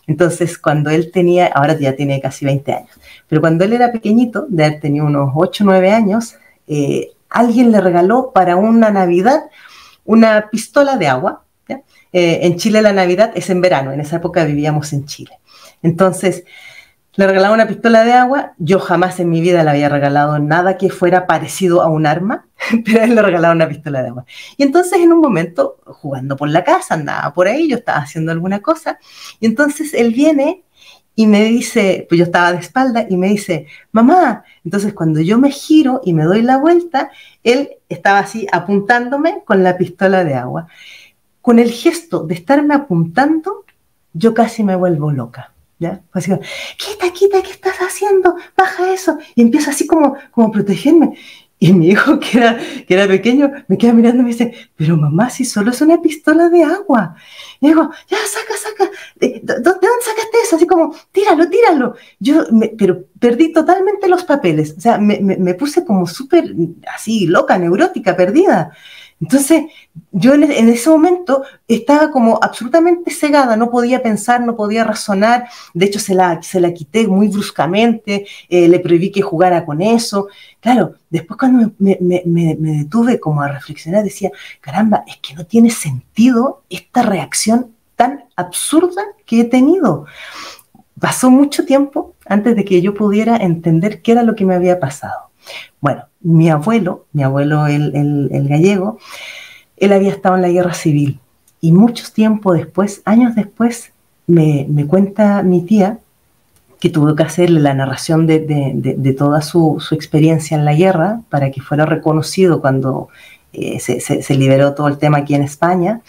Entonces, cuando él tenía, ahora ya tiene casi 20 años, pero cuando él era pequeñito, de haber tenido unos 8 o 9 años, alguien le regaló para una Navidad una pistola de agua, ¿ya? En Chile la Navidad es en verano, en esa época vivíamos en Chile. Entonces, Le regalaba una pistola de agua. Yo jamás en mi vida le había regalado nada que fuera parecido a un arma, pero a él le regalaba una pistola de agua. Y entonces en un momento, jugando por la casa, andaba por ahí, yo estaba haciendo alguna cosa, y entonces él viene y me dice, pues yo estaba de espalda, y me dice, mamá. Entonces cuando yo me giro y me doy la vuelta, él estaba así apuntándome con la pistola de agua. Con el gesto de estarme apuntando, yo casi me vuelvo loca. ¿Ya? Así, quita, quita, ¿qué estás haciendo? Baja eso. Y empiezo así como a protegerme. Y mi hijo, que era pequeño, me queda mirando y me dice, pero mamá, si solo es una pistola de agua. Y digo, ya, saca. ¿De dónde sacaste eso? Así como, tíralo, tíralo. Pero perdí totalmente los papeles. O sea, me puse como súper así, loca, neurótica, perdida. Entonces, yo en ese momento estaba como absolutamente cegada, no podía pensar, no podía razonar. De hecho, se la quité muy bruscamente, le prohibí que jugara con eso. Claro, después cuando me detuve como a reflexionar, decía, caramba, es que no tiene sentido esta reacción tan absurda que he tenido. Pasó mucho tiempo antes de que yo pudiera entender qué era lo que me había pasado. Bueno, mi abuelo el gallego, él había estado en la guerra civil y mucho tiempo después, años después, me cuenta mi tía que tuvo que hacerle la narración de toda su experiencia en la guerra para que fuera reconocido cuando se liberó todo el tema aquí en España.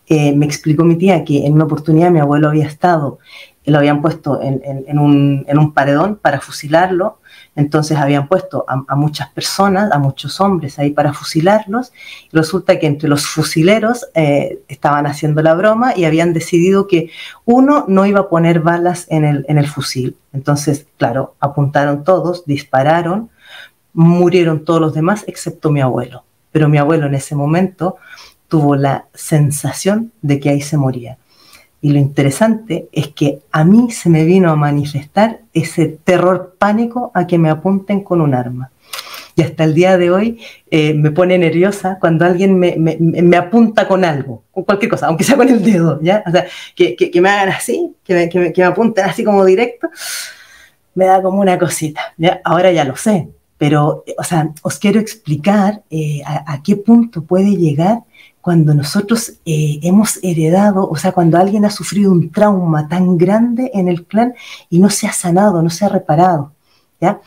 Me explicó mi tía que en una oportunidad mi abuelo había estado, lo habían puesto en un paredón para fusilarlo. Entonces habían puesto a muchas personas, a muchos hombres ahí para fusilarlos, y resulta que entre los fusileros estaban haciendo la broma y habían decidido que uno no iba a poner balas en el fusil. Entonces, claro, apuntaron todos, dispararon, murieron todos los demás excepto mi abuelo. Pero mi abuelo en ese momento tuvo la sensación de que ahí se moría. Y lo interesante es que a mí se me vino a manifestar ese terror pánico a que me apunten con un arma. Y hasta el día de hoy me pone nerviosa cuando alguien me apunta con algo, con cualquier cosa, aunque sea con el dedo, ¿ya? O sea, que me hagan así, que me apunten así como directo, me da como una cosita, ¿ya? Ahora ya lo sé, pero, o sea, os quiero explicar a qué punto puede llegar cuando nosotros hemos heredado, o sea, cuando alguien ha sufrido un trauma tan grande en el clan y no se ha sanado, no se ha reparado, ¿ya?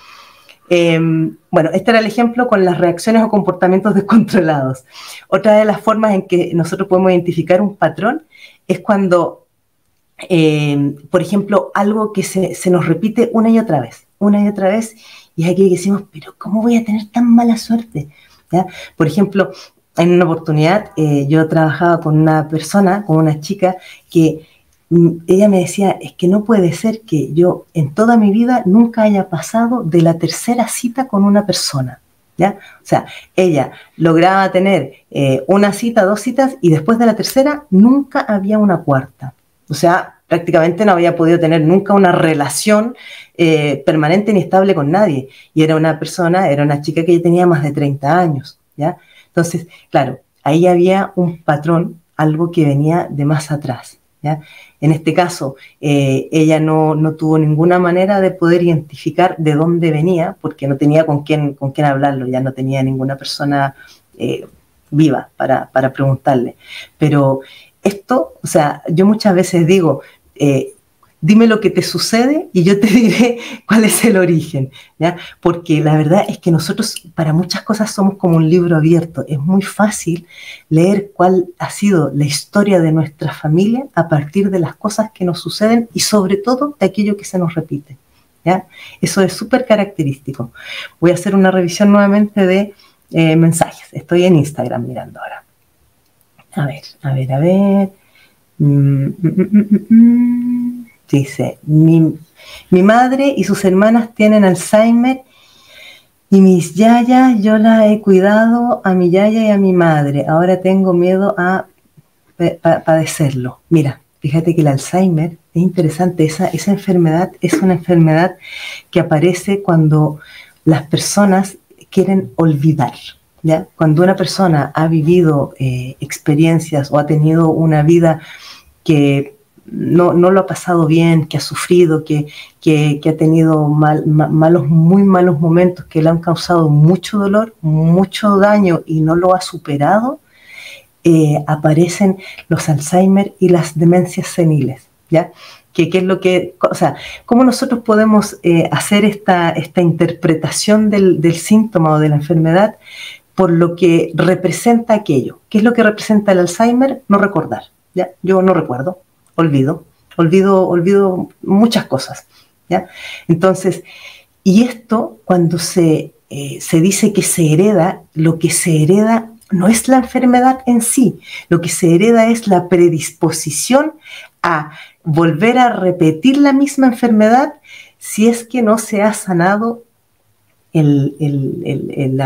Bueno, este era el ejemplo con las reacciones o comportamientos descontrolados. Otra de las formas en que nosotros podemos identificar un patrón es cuando, por ejemplo, algo que se nos repite una y otra vez, y es aquí que decimos, pero ¿cómo voy a tener tan mala suerte? ¿Ya? Por ejemplo, en una oportunidad yo trabajaba con una persona, con una chica, que ella me decía, es que no puede ser que yo en toda mi vida nunca haya pasado de la tercera cita con una persona, ¿ya? O sea, ella lograba tener una cita, dos citas, y después de la tercera nunca había una cuarta. O sea, prácticamente no había podido tener nunca una relación permanente ni estable con nadie. Y era una chica que ya tenía más de 30 años, ¿ya? Entonces, claro, ahí había un patrón, algo que venía de más atrás, ¿ya? En este caso, ella no tuvo ninguna manera de poder identificar de dónde venía, porque no tenía con quién hablarlo, ya no tenía ninguna persona viva para preguntarle. Pero esto, o sea, yo muchas veces digo, dime lo que te sucede y yo te diré cuál es el origen, ¿ya? Porque la verdad es que nosotros para muchas cosas somos como un libro abierto. Es muy fácil leer cuál ha sido la historia de nuestra familia a partir de las cosas que nos suceden y sobre todo de aquello que se nos repite, ¿ya? Eso es súper característico. Voy a hacer una revisión nuevamente de mensajes. Estoy en Instagram mirando ahora. A ver. Dice, mi madre y sus hermanas tienen Alzheimer y mis yayas, yo las he cuidado a mi yaya y a mi madre. Ahora tengo miedo a padecerlo. Mira, fíjate que el Alzheimer es interesante. Esa enfermedad es una enfermedad que aparece cuando las personas quieren olvidar, ¿ya? Cuando una persona ha vivido experiencias o ha tenido una vida que no lo ha pasado bien, que ha sufrido, que ha tenido muy malos momentos que le han causado mucho dolor, mucho daño y no lo ha superado, aparecen los Alzheimer y las demencias seniles, ¿ya? ¿Qué es lo que, o sea, cómo nosotros podemos hacer esta interpretación del síntoma o de la enfermedad por lo que representa aquello? ¿Qué es lo que representa el Alzheimer? No recordar, ¿ya? Yo no recuerdo, olvido muchas cosas, ¿ya? Entonces, y esto cuando se dice que se hereda, lo que se hereda no es la enfermedad en sí, lo que se hereda es la predisposición a volver a repetir la misma enfermedad si es que no se ha sanado el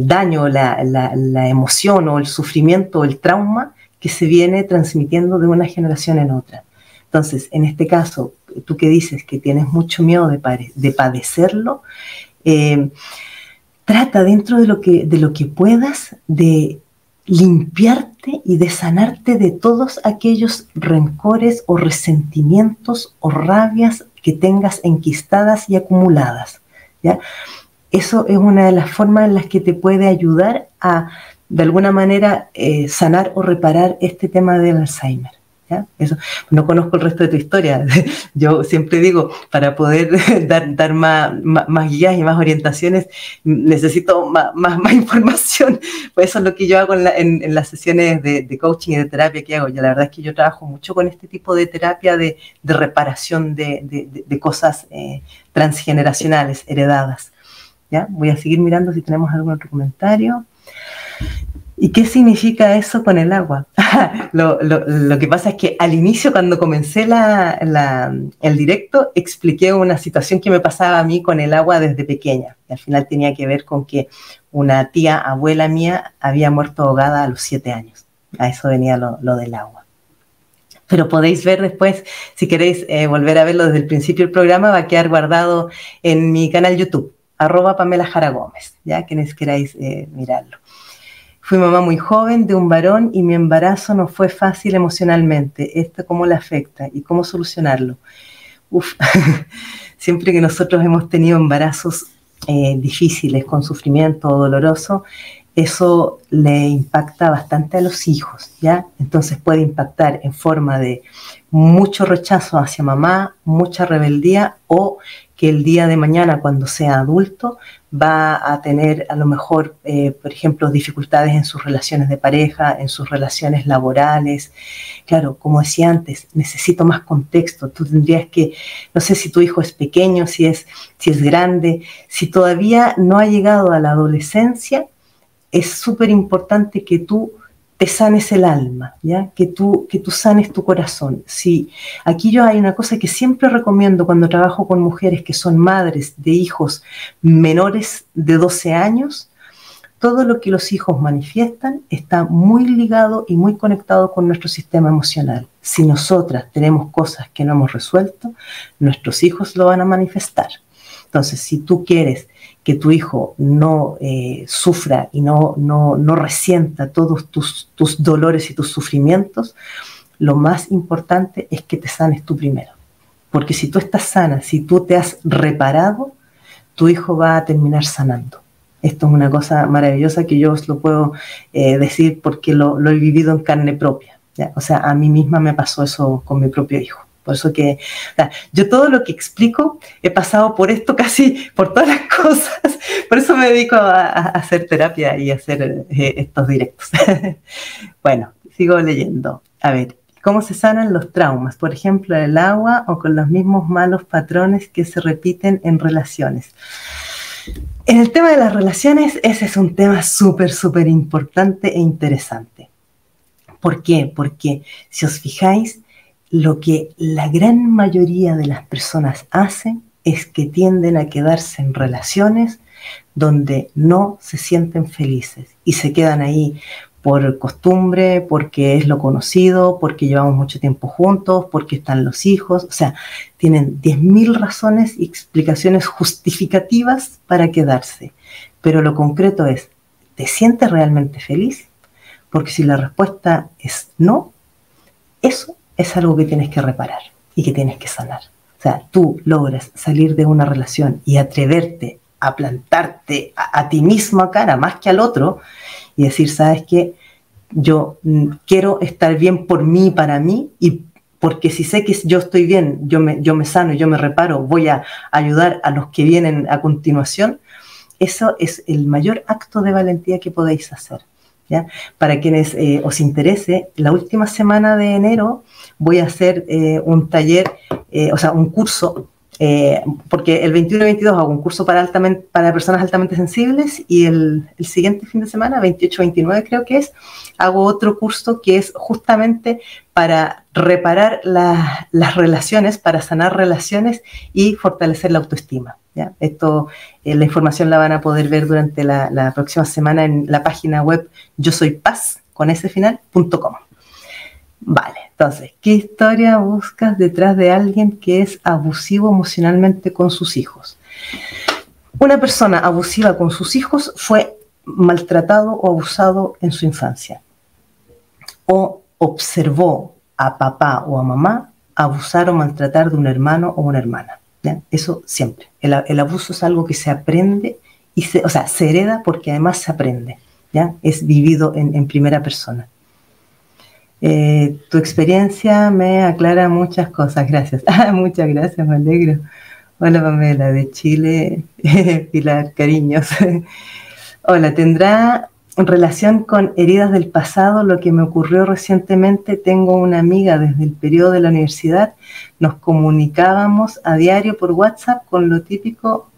daño, la emoción o el sufrimiento o el trauma que se viene transmitiendo de una generación en otra. Entonces, en este caso, tú que dices que tienes mucho miedo de padecerlo, trata dentro de lo que puedas de limpiarte y de sanarte de todos aquellos rencores o resentimientos o rabias que tengas enquistadas y acumuladas, ¿ya? Eso es una de las formas en las que te puede ayudar a, de alguna manera, sanar o reparar este tema del Alzheimer, ¿ya? Eso, no conozco el resto de tu historia. Yo siempre digo, para poder dar más guías y más orientaciones, necesito más información. Pues eso es lo que yo hago en las sesiones de coaching y de terapia que hago. Yo, la verdad es que yo trabajo mucho con este tipo de terapia de reparación de cosas transgeneracionales, heredadas. ¿Ya? Voy a seguir mirando si tenemos algún otro comentario. ¿Y qué significa eso con el agua? Lo que pasa es que al inicio, cuando comencé el directo, expliqué una situación que me pasaba a mí con el agua desde pequeña. Y al final tenía que ver con que una tía, abuela mía, había muerto ahogada a los 7 años. A eso venía lo del agua. Pero podéis ver después, si queréis volver a verlo desde el principio del programa, va a quedar guardado en mi canal YouTube. @Pamela Jara Gómez, ya quienes queráis mirarlo. Fui mamá muy joven de un varón y mi embarazo no fue fácil emocionalmente. ¿Esto cómo le afecta y cómo solucionarlo? Siempre que nosotros hemos tenido embarazos difíciles, con sufrimiento o doloroso, eso le impacta bastante a los hijos, ¿ya? Entonces puede impactar en forma de mucho rechazo hacia mamá, mucha rebeldía, o que el día de mañana, cuando sea adulto, va a tener a lo mejor, por ejemplo, dificultades en sus relaciones de pareja, en sus relaciones laborales. Claro, como decía antes, necesito más contexto. Tú tendrías que, no sé si tu hijo es pequeño, si es grande, si todavía no ha llegado a la adolescencia, es súper importante que tú te sanes el alma, ¿ya? Que tú sanes tu corazón. Sí, aquí yo hay una cosa que siempre recomiendo cuando trabajo con mujeres que son madres de hijos menores de 12 años, todo lo que los hijos manifiestan está muy ligado y muy conectado con nuestro sistema emocional. Si nosotras tenemos cosas que no hemos resuelto, nuestros hijos lo van a manifestar. Entonces, si tú quieres que tu hijo no sufra y no resienta todos tus dolores y tus sufrimientos, lo más importante es que te sanes tú primero. Porque si tú estás sana, si tú te has reparado, tu hijo va a terminar sanando. Esto es una cosa maravillosa que yo os lo puedo decir porque lo he vivido en carne propia, ¿ya? O sea, a mí misma me pasó eso con mi propio hijo. Por eso que, o sea, yo todo lo que explico he pasado por esto casi, por todas las cosas. Por eso me dedico a hacer terapia y a hacer estos directos. Bueno, sigo leyendo. A ver, ¿cómo se sanan los traumas? Por ejemplo, el agua o con los mismos malos patrones que se repiten en relaciones. En el tema de las relaciones, ese es un tema súper importante e interesante. ¿Por qué? Porque si os fijáis, lo que la gran mayoría de las personas hacen es que tienden a quedarse en relaciones donde no se sienten felices y se quedan ahí por costumbre, porque es lo conocido, porque llevamos mucho tiempo juntos, porque están los hijos. O sea, tienen 10.000 razones y explicaciones justificativas para quedarse. Pero lo concreto es, ¿te sientes realmente feliz? Porque si la respuesta es no, eso es algo que tienes que reparar y que tienes que sanar. O sea, tú logras salir de una relación y atreverte a plantarte a ti mismo a cara más que al otro y decir, ¿sabes qué? Yo quiero estar bien por mí y para mí, y porque si sé que yo estoy bien, yo me sano, yo me reparo, voy a ayudar a los que vienen a continuación. Eso es el mayor acto de valentía que podéis hacer, ¿ya? Para quienes os interese, la última semana de enero voy a hacer un taller, o sea, un curso, porque el 21 y 22 hago un curso para personas altamente sensibles, y el siguiente fin de semana, 28-29 creo que es, hago otro curso que es justamente para reparar las relaciones, para sanar relaciones y fortalecer la autoestima, ¿ya? Esto, la información la van a poder ver durante la próxima semana en la página web yosoypaz.com. Vale, entonces, ¿qué historia buscas detrás de alguien que es abusivo emocionalmente con sus hijos? Una persona abusiva con sus hijos fue maltratado o abusado en su infancia, o observó a papá o a mamá abusar o maltratar de un hermano o una hermana, ¿ya? Eso siempre. El abuso es algo que se aprende, se hereda, porque además se aprende, ¿ya? Es vivido en primera persona. Tu experiencia me aclara muchas cosas, gracias. Muchas gracias, me alegro. Hola Pamela, de Chile, Pilar, cariños. Hola, ¿tendrá relación con heridas del pasado lo que me ocurrió recientemente? Tengo una amiga desde el periodo de la universidad, nos comunicábamos a diario por WhatsApp con lo típico,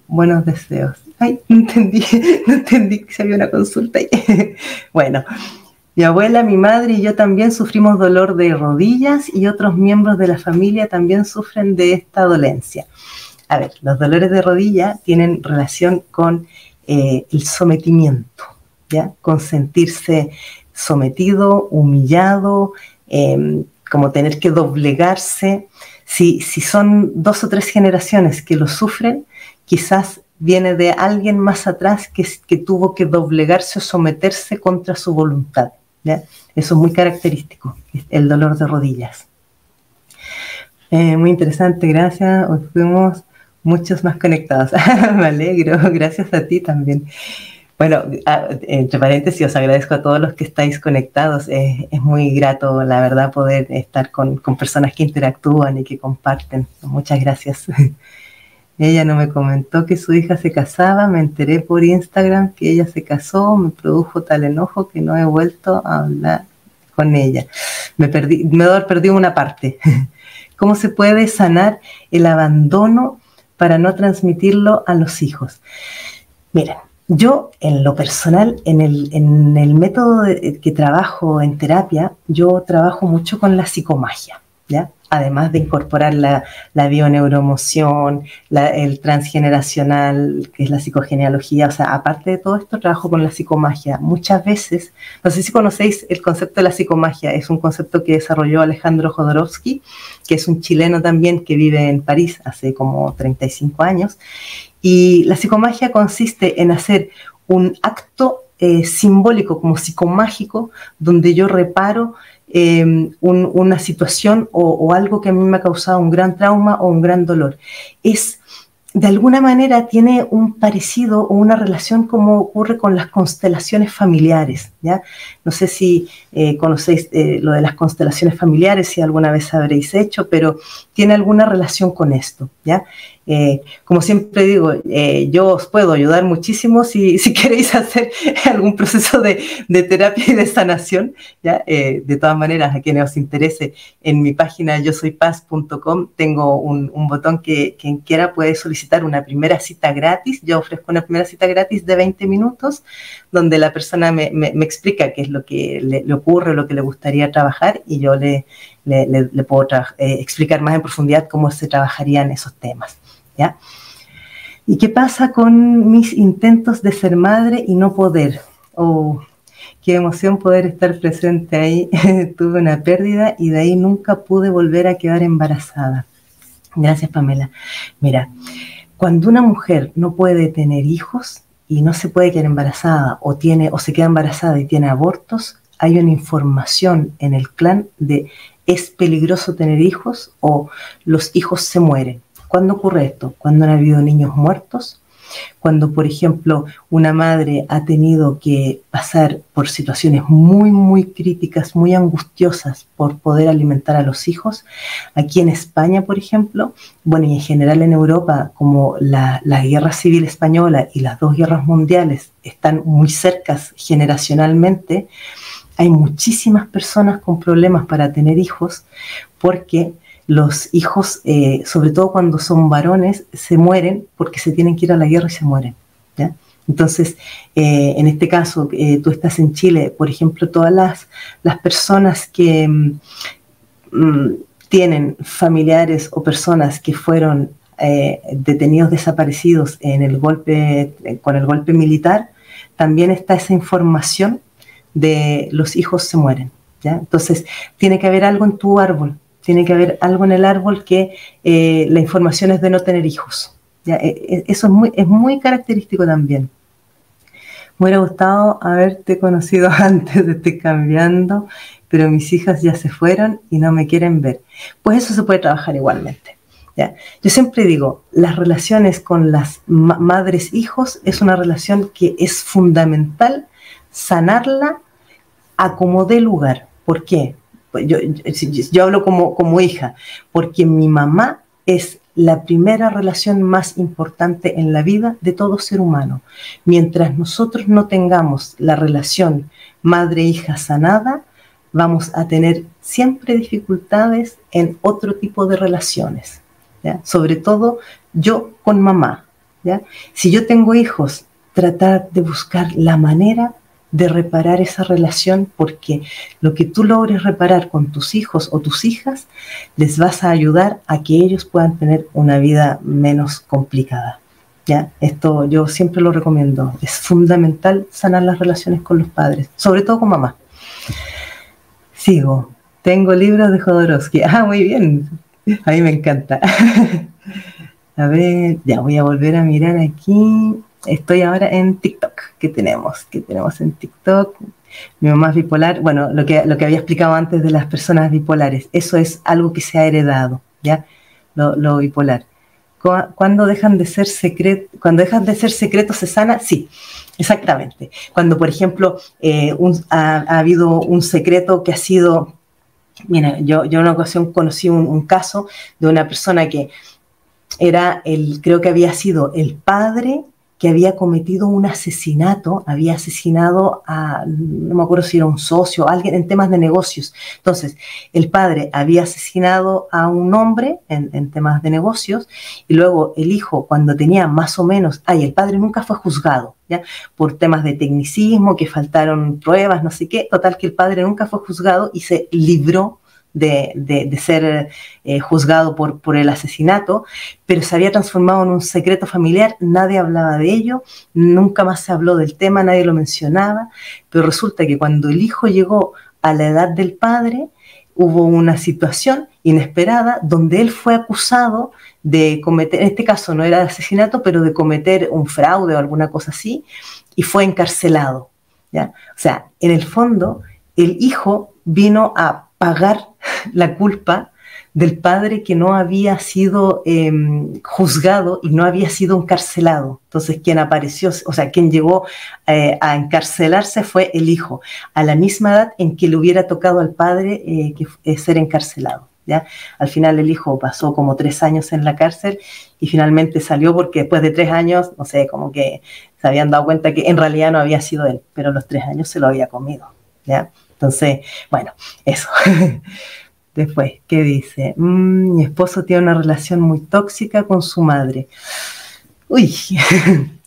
buenos deseos. Ay, no entendí que se había una consulta ahí. Bueno. Mi abuela, mi madre y yo también sufrimos dolor de rodillas, y otros miembros de la familia también sufren de esta dolencia. A ver, los dolores de rodilla tienen relación con el sometimiento, ¿ya? Con sentirse sometido, humillado, como tener que doblegarse. Si son 2 o 3 generaciones que lo sufren, quizás viene de alguien más atrás que tuvo que doblegarse o someterse contra su voluntad, ¿ya? Eso es muy característico, el dolor de rodillas. Muy interesante, gracias. Hoy fuimos muchos más conectados. Me alegro, gracias a ti también. Bueno, entre paréntesis, os agradezco a todos los que estáis conectados. Es muy grato, la verdad, poder estar con personas que interactúan y que comparten. Muchas gracias. Ella no me comentó que su hija se casaba, me enteré por Instagram que ella se casó, me produjo tal enojo que no he vuelto a hablar con ella. Me debo haber perdido una parte. ¿Cómo se puede sanar el abandono para no transmitirlo a los hijos? Miren, yo en lo personal, en el método que trabajo en terapia, yo trabajo mucho con la psicomagia, ¿ya? Además de incorporar la bioneuroemoción, el transgeneracional, que es la psicogenealogía. O sea, aparte de todo esto, trabajo con la psicomagia. Muchas veces, no sé si conocéis el concepto de la psicomagia, es un concepto que desarrolló Alejandro Jodorowsky, que es un chileno también que vive en París hace como 35 años. Y la psicomagia consiste en hacer un acto simbólico, como psicomágico, donde yo reparo una situación o algo que a mí me ha causado un gran trauma o un gran dolor. De alguna manera tiene un parecido o una relación como ocurre con las constelaciones familiares, ¿ya? No sé si conocéis lo de las constelaciones familiares, si alguna vez habréis hecho, pero tiene alguna relación con esto, ¿ya? Como siempre digo, yo os puedo ayudar muchísimo si queréis hacer algún proceso de terapia y de sanación, ¿ya? De todas maneras, a quienes os interese, en mi página yosoypaz.com tengo un botón que quien quiera puede solicitar una primera cita gratis. Yo ofrezco una primera cita gratis de 20 minutos, donde la persona me explica qué es lo que le ocurre, lo que le gustaría trabajar, y yo le puedo explicar más en profundidad cómo se trabajarían esos temas, ¿ya? ¿Y qué pasa con mis intentos de ser madre y no poder? Oh, qué emoción poder estar presente ahí. Tuve una pérdida y de ahí nunca pude volver a quedar embarazada. Gracias, Pamela. Mira, cuando una mujer no puede tener hijos y no se puede quedar embarazada, o se queda embarazada y tiene abortos, hay una información en el clan de es peligroso tener hijos o los hijos se mueren. ¿Cuándo ocurre esto? Cuando han habido niños muertos, cuando, por ejemplo, una madre ha tenido que pasar por situaciones muy, muy críticas, muy angustiosas por poder alimentar a los hijos. Aquí en España, por ejemplo, bueno, y en general en Europa, como la guerra civil española y las dos guerras mundiales están muy cercas generacionalmente, hay muchísimas personas con problemas para tener hijos porque los hijos, sobre todo cuando son varones, se mueren porque se tienen que ir a la guerra y se mueren, ¿ya? Entonces, en este caso, tú estás en Chile, por ejemplo, todas las personas que tienen familiares o personas que fueron detenidos, desaparecidos en el golpe, con el golpe militar, también está esa información de los hijos se mueren, ¿ya? Entonces, tiene que haber algo en tu árbol. Tiene que haber algo en el árbol que la información es de no tener hijos, ¿ya? Eso es muy característico también. Me hubiera gustado haberte conocido antes de estar cambiando, pero mis hijas ya se fueron y no me quieren ver. Pues eso se puede trabajar igualmente, ¿ya? Yo siempre digo, las relaciones con las madres-hijos es una relación que es fundamental sanarla a como dé lugar. ¿Por qué? Yo hablo como hija, porque mi mamá es la primera relación más importante en la vida de todo ser humano. Mientras nosotros no tengamos la relación madre-hija sanada, vamos a tener siempre dificultades en otro tipo de relaciones, ¿ya? Sobre todo yo con mamá, ¿ya? Si yo tengo hijos, tratar de buscar la manera de reparar esa relación, porque lo que tú logres reparar con tus hijos o tus hijas les vas a ayudar a que ellos puedan tener una vida menos complicada, ¿ya? Esto yo siempre lo recomiendo. Es fundamental sanar las relaciones con los padres, sobre todo con mamá. Sigo. Tengo libros de Jodorowsky. Ah, muy bien. A mí me encanta. A ver, ya voy a volver a mirar aquí. Estoy ahora en TikTok. ¿Qué tenemos? ¿Qué tenemos en TikTok? Mi mamá es bipolar. Bueno, lo que había explicado antes de las personas bipolares. Eso es algo que se ha heredado, ¿ya? Lo bipolar. Cuando dejan de ser secretos, ¿se sana? Sí, exactamente. Cuando, por ejemplo, ha habido un secreto que ha sido... Mira, yo en una ocasión conocí un caso de una persona que creo que había sido el padre que había cometido un asesinato, había asesinado no me acuerdo si era un socio, alguien en temas de negocios. Entonces, el padre había asesinado a un hombre en temas de negocios y luego el hijo, cuando tenía más o menos, el padre nunca fue juzgado, ¿ya? Por temas de tecnicismo, que faltaron pruebas, no sé qué, total que el padre nunca fue juzgado y se libró de ser juzgado por el asesinato, pero se había transformado en un secreto familiar, nadie hablaba de ello, nunca más se habló del tema, nadie lo mencionaba, pero resulta que cuando el hijo llegó a la edad del padre, hubo una situación inesperada donde él fue acusado de cometer, en este caso no era de asesinato, pero de cometer un fraude o alguna cosa así, y fue encarcelado, ¿ya? O sea, en el fondo, el hijo vino a pagar la culpa del padre que no había sido juzgado y no había sido encarcelado. Entonces, quien apareció, o sea, quien llegó a encarcelarse fue el hijo, a la misma edad en que le hubiera tocado al padre ser encarcelado, ¿ya? Al final el hijo pasó como 3 años en la cárcel y finalmente salió porque después de 3 años, no sé, como que se habían dado cuenta que en realidad no había sido él, pero los 3 años se lo había comido, ¿ya? Entonces, bueno, eso. Después, ¿qué dice? Mi esposo tiene una relación muy tóxica con su madre. Uy,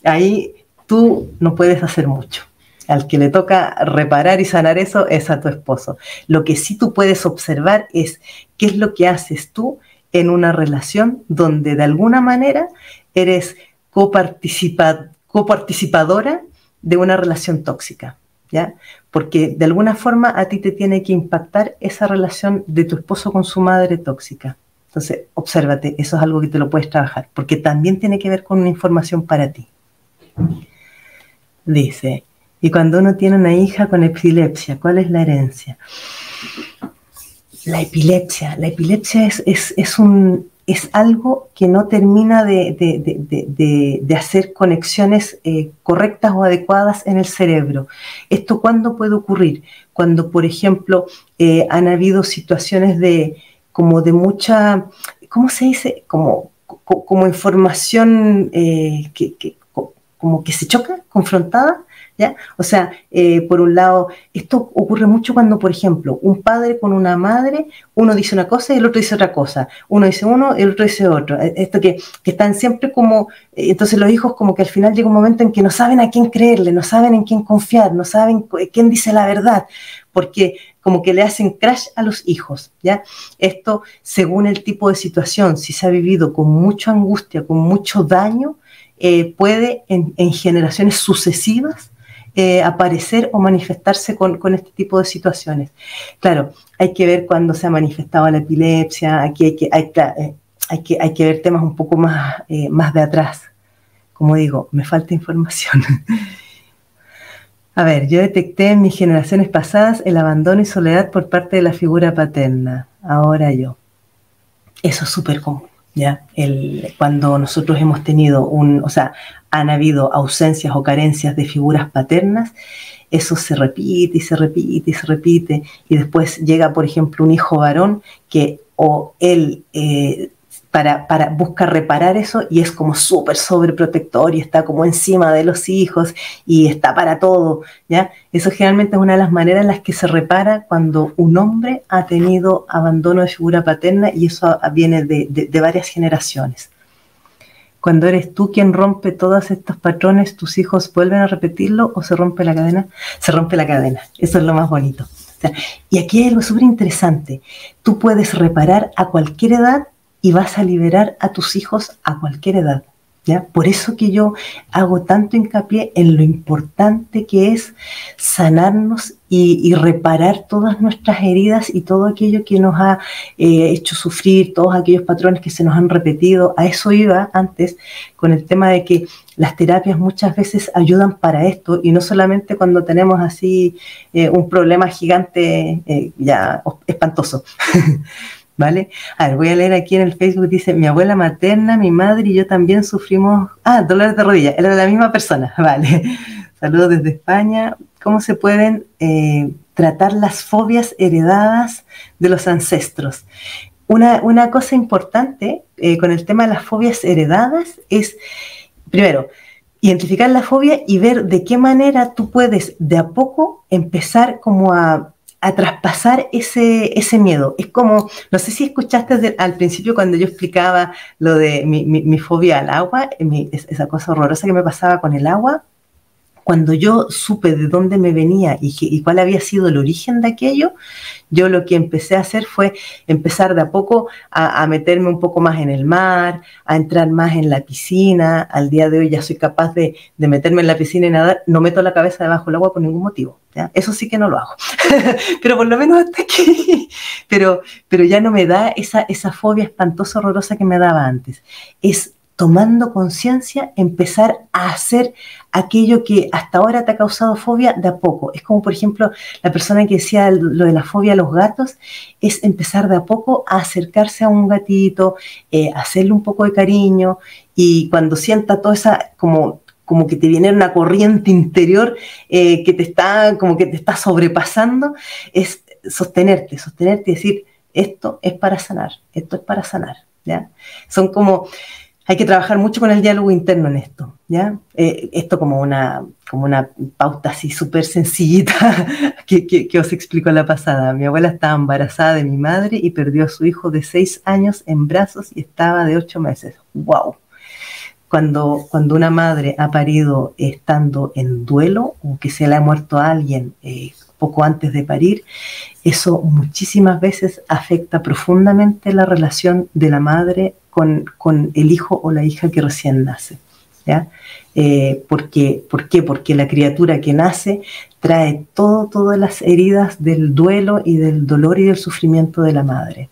ahí tú no puedes hacer mucho. Al que le toca reparar y sanar eso es a tu esposo. Lo que sí tú puedes observar es qué es lo que haces tú en una relación donde de alguna manera eres coparticipadora de una relación tóxica, ¿ya? Porque de alguna forma a ti te tiene que impactar esa relación de tu esposo con su madre tóxica. Entonces, obsérvate, eso es algo que te lo puedes trabajar, porque también tiene que ver con una información para ti. Dice, Y cuando uno tiene una hija con epilepsia, ¿cuál es la herencia? La epilepsia es algo que no termina de hacer conexiones correctas o adecuadas en el cerebro. ¿Esto cuándo puede ocurrir? Cuando, por ejemplo, han habido situaciones como de mucha, ¿cómo se dice? Como información como que se choca, confrontada, ¿ya? O sea, por un lado, esto ocurre mucho cuando, por ejemplo, un padre con una madre, uno dice una cosa y el otro dice otra cosa. Uno dice uno y el otro dice otro. Esto que están siempre como... entonces los hijos como que al final llega un momento en que no saben a quién creerle, no saben en quién confiar, no saben quién dice la verdad, porque como que le hacen crash a los hijos, ¿ya? Esto, según el tipo de situación, si se ha vivido con mucha angustia, con mucho daño, puede en generaciones sucesivas aparecer o manifestarse con este tipo de situaciones. Claro, hay que ver cuándo se ha manifestado la epilepsia, aquí hay que ver temas un poco más de atrás. Como digo, me falta información. A ver, yo detecté en mis generaciones pasadas el abandono y soledad por parte de la figura paterna. Ahora yo. Eso es súper común, ¿ya? Cuando nosotros hemos tenido o sea, han habido ausencias o carencias de figuras paternas, eso se repite y se repite y se repite, y después llega, por ejemplo, un hijo varón que o él busca reparar eso y es como súper sobreprotector y está como encima de los hijos y está para todo, ¿ya? Eso generalmente es una de las maneras en las que se repara cuando un hombre ha tenido abandono de figura paterna, y eso viene de varias generaciones. Cuando eres tú quien rompe todos estos patrones, ¿tus hijos vuelven a repetirlo o se rompe la cadena? Se rompe la cadena, eso es lo más bonito. O sea, y aquí hay algo súper interesante. Tú puedes reparar a cualquier edad y vas a liberar a tus hijos a cualquier edad, ¿ya? Por eso que yo hago tanto hincapié en lo importante que es sanarnos y reparar todas nuestras heridas y todo aquello que nos ha hecho sufrir, todos aquellos patrones que se nos han repetido. A eso iba antes con el tema de que las terapias muchas veces ayudan para esto, y no solamente cuando tenemos así un problema gigante ya espantoso. ¿Vale? A ver, voy a leer aquí en el Facebook, dice, mi abuela materna, mi madre y yo también sufrimos, dolores de rodilla, era la misma persona, vale. Saludos desde España. ¿Cómo se pueden tratar las fobias heredadas de los ancestros? Una cosa importante con el tema de las fobias heredadas es, primero, identificar la fobia y ver de qué manera tú puedes de a poco empezar como a traspasar ese miedo. Es como, no sé si escuchaste al principio cuando yo explicaba lo de mi fobia al agua, esa cosa horrorosa que me pasaba con el agua. Cuando yo supe de dónde me venía y cuál había sido el origen de aquello, yo lo que empecé a hacer fue empezar de a poco a meterme un poco más en el mar, a entrar más en la piscina. Al día de hoy ya soy capaz de meterme en la piscina y nadar. No meto la cabeza debajo del agua por ningún motivo, ¿ya? Eso sí que no lo hago, pero por lo menos hasta aquí. Pero ya no me da esa fobia espantosa, horrorosa que me daba antes. Es tomando conciencia, empezar a hacer aquello que hasta ahora te ha causado fobia de a poco. Es como, por ejemplo, la persona que decía lo de la fobia a los gatos, es empezar de a poco a acercarse a un gatito, hacerle un poco de cariño, y cuando sienta toda esa, como que te viene una corriente interior que te está sobrepasando, es sostenerte y decir, esto es para sanar, ¿ya? Son como... Hay que trabajar mucho con el diálogo interno en esto, ¿ya? Esto como una pauta así súper sencillita que os explico la pasada. Mi abuela estaba embarazada de mi madre y perdió a su hijo de 6 años en brazos y estaba de 8 meses. ¡Wow! Cuando una madre ha parido estando en duelo, o que se le ha muerto a alguien poco antes de parir, eso muchísimas veces afecta profundamente la relación de la madre con el hijo o la hija que recién nace, ¿ya? ¿Por qué? Porque la criatura que nace trae todas las heridas del duelo y del dolor y del sufrimiento de la madre.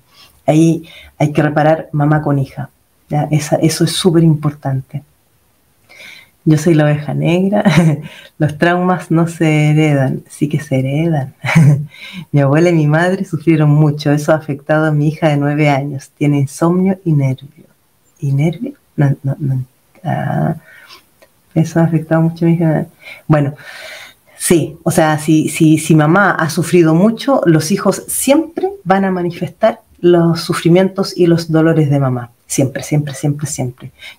Ahí hay que reparar mamá con hija, ¿ya? Eso es súper importante. Yo soy la oveja negra. Los traumas no se heredan, sí que se heredan. Mi abuela y mi madre sufrieron mucho. Eso ha afectado a mi hija de 9 años. Tiene insomnio y nervio. ¿Y nervio? No. Eso ha afectado mucho a mi hija. Bueno, sí, o sea, si mamá ha sufrido mucho, los hijos siempre van a manifestar los sufrimientos y los dolores de mamá. Siempre.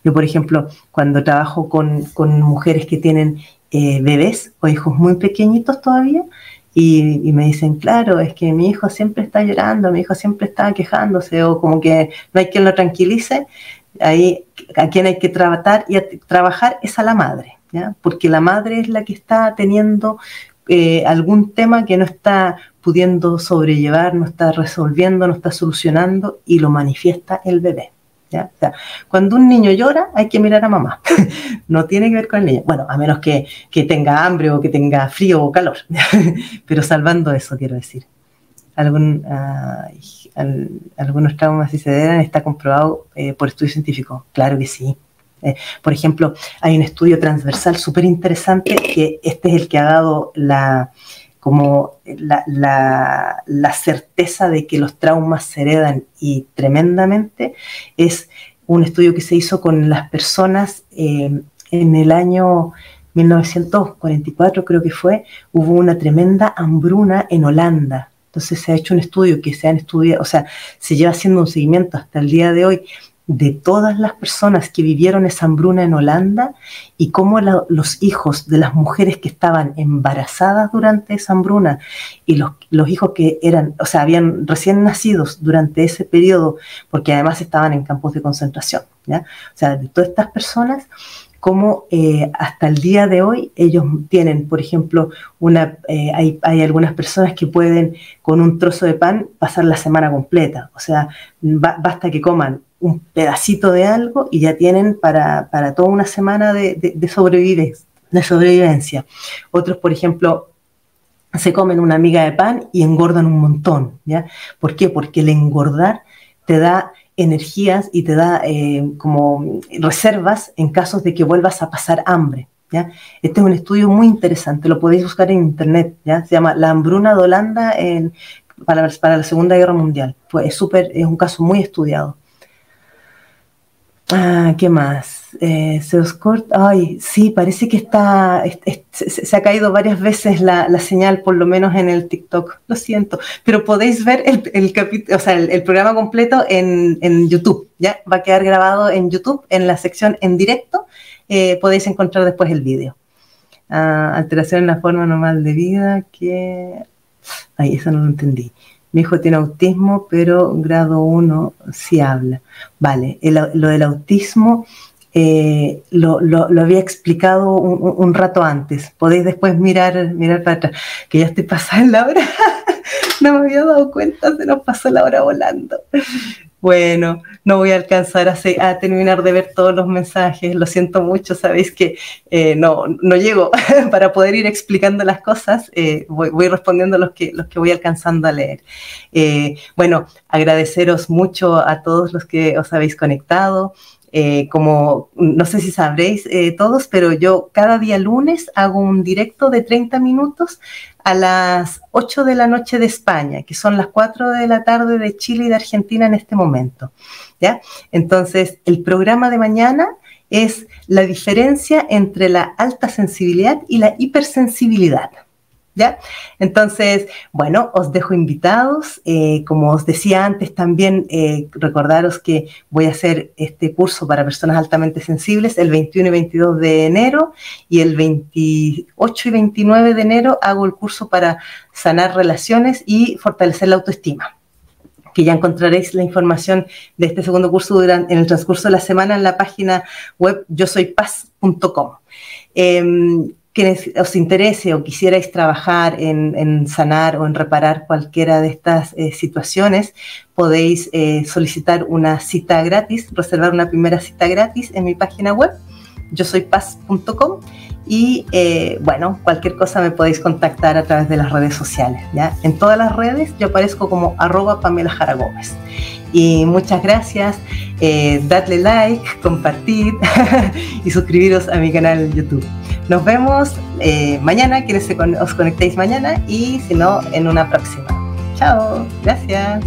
Yo, por ejemplo, cuando trabajo con mujeres que tienen bebés o hijos muy pequeñitos todavía, y me dicen, claro, es que mi hijo siempre está llorando, mi hijo siempre está quejándose, o como que no hay quien lo tranquilice, ahí a quien hay que tratar y trabajar es a la madre, ¿ya? Porque la madre es la que está teniendo algún tema que no está pudiendo sobrellevar, no está resolviendo, no está solucionando, y lo manifiesta el bebé, ¿ya? O sea, cuando un niño llora hay que mirar a mamá. No tiene que ver con el niño, bueno, a menos que tenga hambre o que tenga frío o calor. Pero salvando eso, quiero decir, algunos traumas, si se heredan, está comprobado por estudios científicos. Claro que sí. Por ejemplo, hay un estudio transversal súper interesante, que este es el que ha dado la certeza de que los traumas se heredan, y tremendamente. Es un estudio que se hizo con las personas en el año 1944, creo que fue. Hubo una tremenda hambruna en Holanda. Entonces se ha hecho un estudio que se han estudiado, o sea, se lleva haciendo un seguimiento hasta el día de hoy de todas las personas que vivieron esa hambruna en Holanda, y cómo los hijos de las mujeres que estaban embarazadas durante esa hambruna, y los hijos que eran, o sea, habían recién nacidos durante ese periodo, porque además estaban en campos de concentración, ¿ya? O sea, de todas estas personas, como hasta el día de hoy ellos tienen, por ejemplo, hay algunas personas que pueden con un trozo de pan pasar la semana completa. O sea, basta que coman un pedacito de algo y ya tienen para toda una semana de sobrevivencia. Otros, por ejemplo, se comen una miga de pan y engordan un montón, ¿ya? ¿Por qué? Porque el engordar te da energías y te da como reservas en casos de que vuelvas a pasar hambre, ¿ya? Este es un estudio muy interesante, lo podéis buscar en internet, ¿ya? Se llama La hambruna de Holanda para la Segunda Guerra Mundial. Pues es un caso muy estudiado. ¿Qué más? Ay, sí, parece que se ha caído varias veces la señal, por lo menos en el TikTok. Lo siento, pero podéis ver el capítulo, o sea, el programa completo en YouTube, ¿ya? Va a quedar grabado en YouTube, en la sección en directo. Podéis encontrar después el vídeo. Alteración en la forma normal de vida, Ay, eso no lo entendí. Mi hijo tiene autismo, pero grado 1 sí habla. Vale, lo del autismo lo había explicado un rato antes. Podéis después mirar para atrás, que ya estoy pasada en la hora. No me había dado cuenta, se nos pasó la hora volando. Bueno, no voy a alcanzar a terminar de ver todos los mensajes, lo siento mucho, sabéis que no llego para poder ir explicando las cosas, voy respondiendo los que voy alcanzando a leer. Bueno, agradeceros mucho a todos los que os habéis conectado. Como no sé si sabréis todos, pero yo cada día lunes hago un directo de 30 minutos a las 8 de la noche de España, que son las 4 de la tarde de Chile y de Argentina en este momento, ¿ya? Entonces, el programa de mañana es la diferencia entre la alta sensibilidad y la hipersensibilidad, ¿ya? Entonces, bueno, os dejo invitados. Como os decía antes también, recordaros que voy a hacer este curso para personas altamente sensibles el 21 y 22 de enero, y el 28 y 29 de enero hago el curso para sanar relaciones y fortalecer la autoestima, que ya encontraréis la información de este segundo curso en el transcurso de la semana en la página web yosoypaz.com. Quienes os interese o quisierais trabajar en sanar o en reparar cualquiera de estas situaciones, podéis solicitar una cita gratis, reservar una primera cita gratis en mi página web, yosoypaz.com, y bueno, cualquier cosa me podéis contactar a través de las redes sociales, ¿ya? En todas las redes yo aparezco como @Pamela Jara Gómez. Y muchas gracias. Dadle like, compartir y suscribiros a mi canal YouTube. Nos vemos mañana, quienes os conectéis mañana, y si no, en una próxima. Chao, gracias.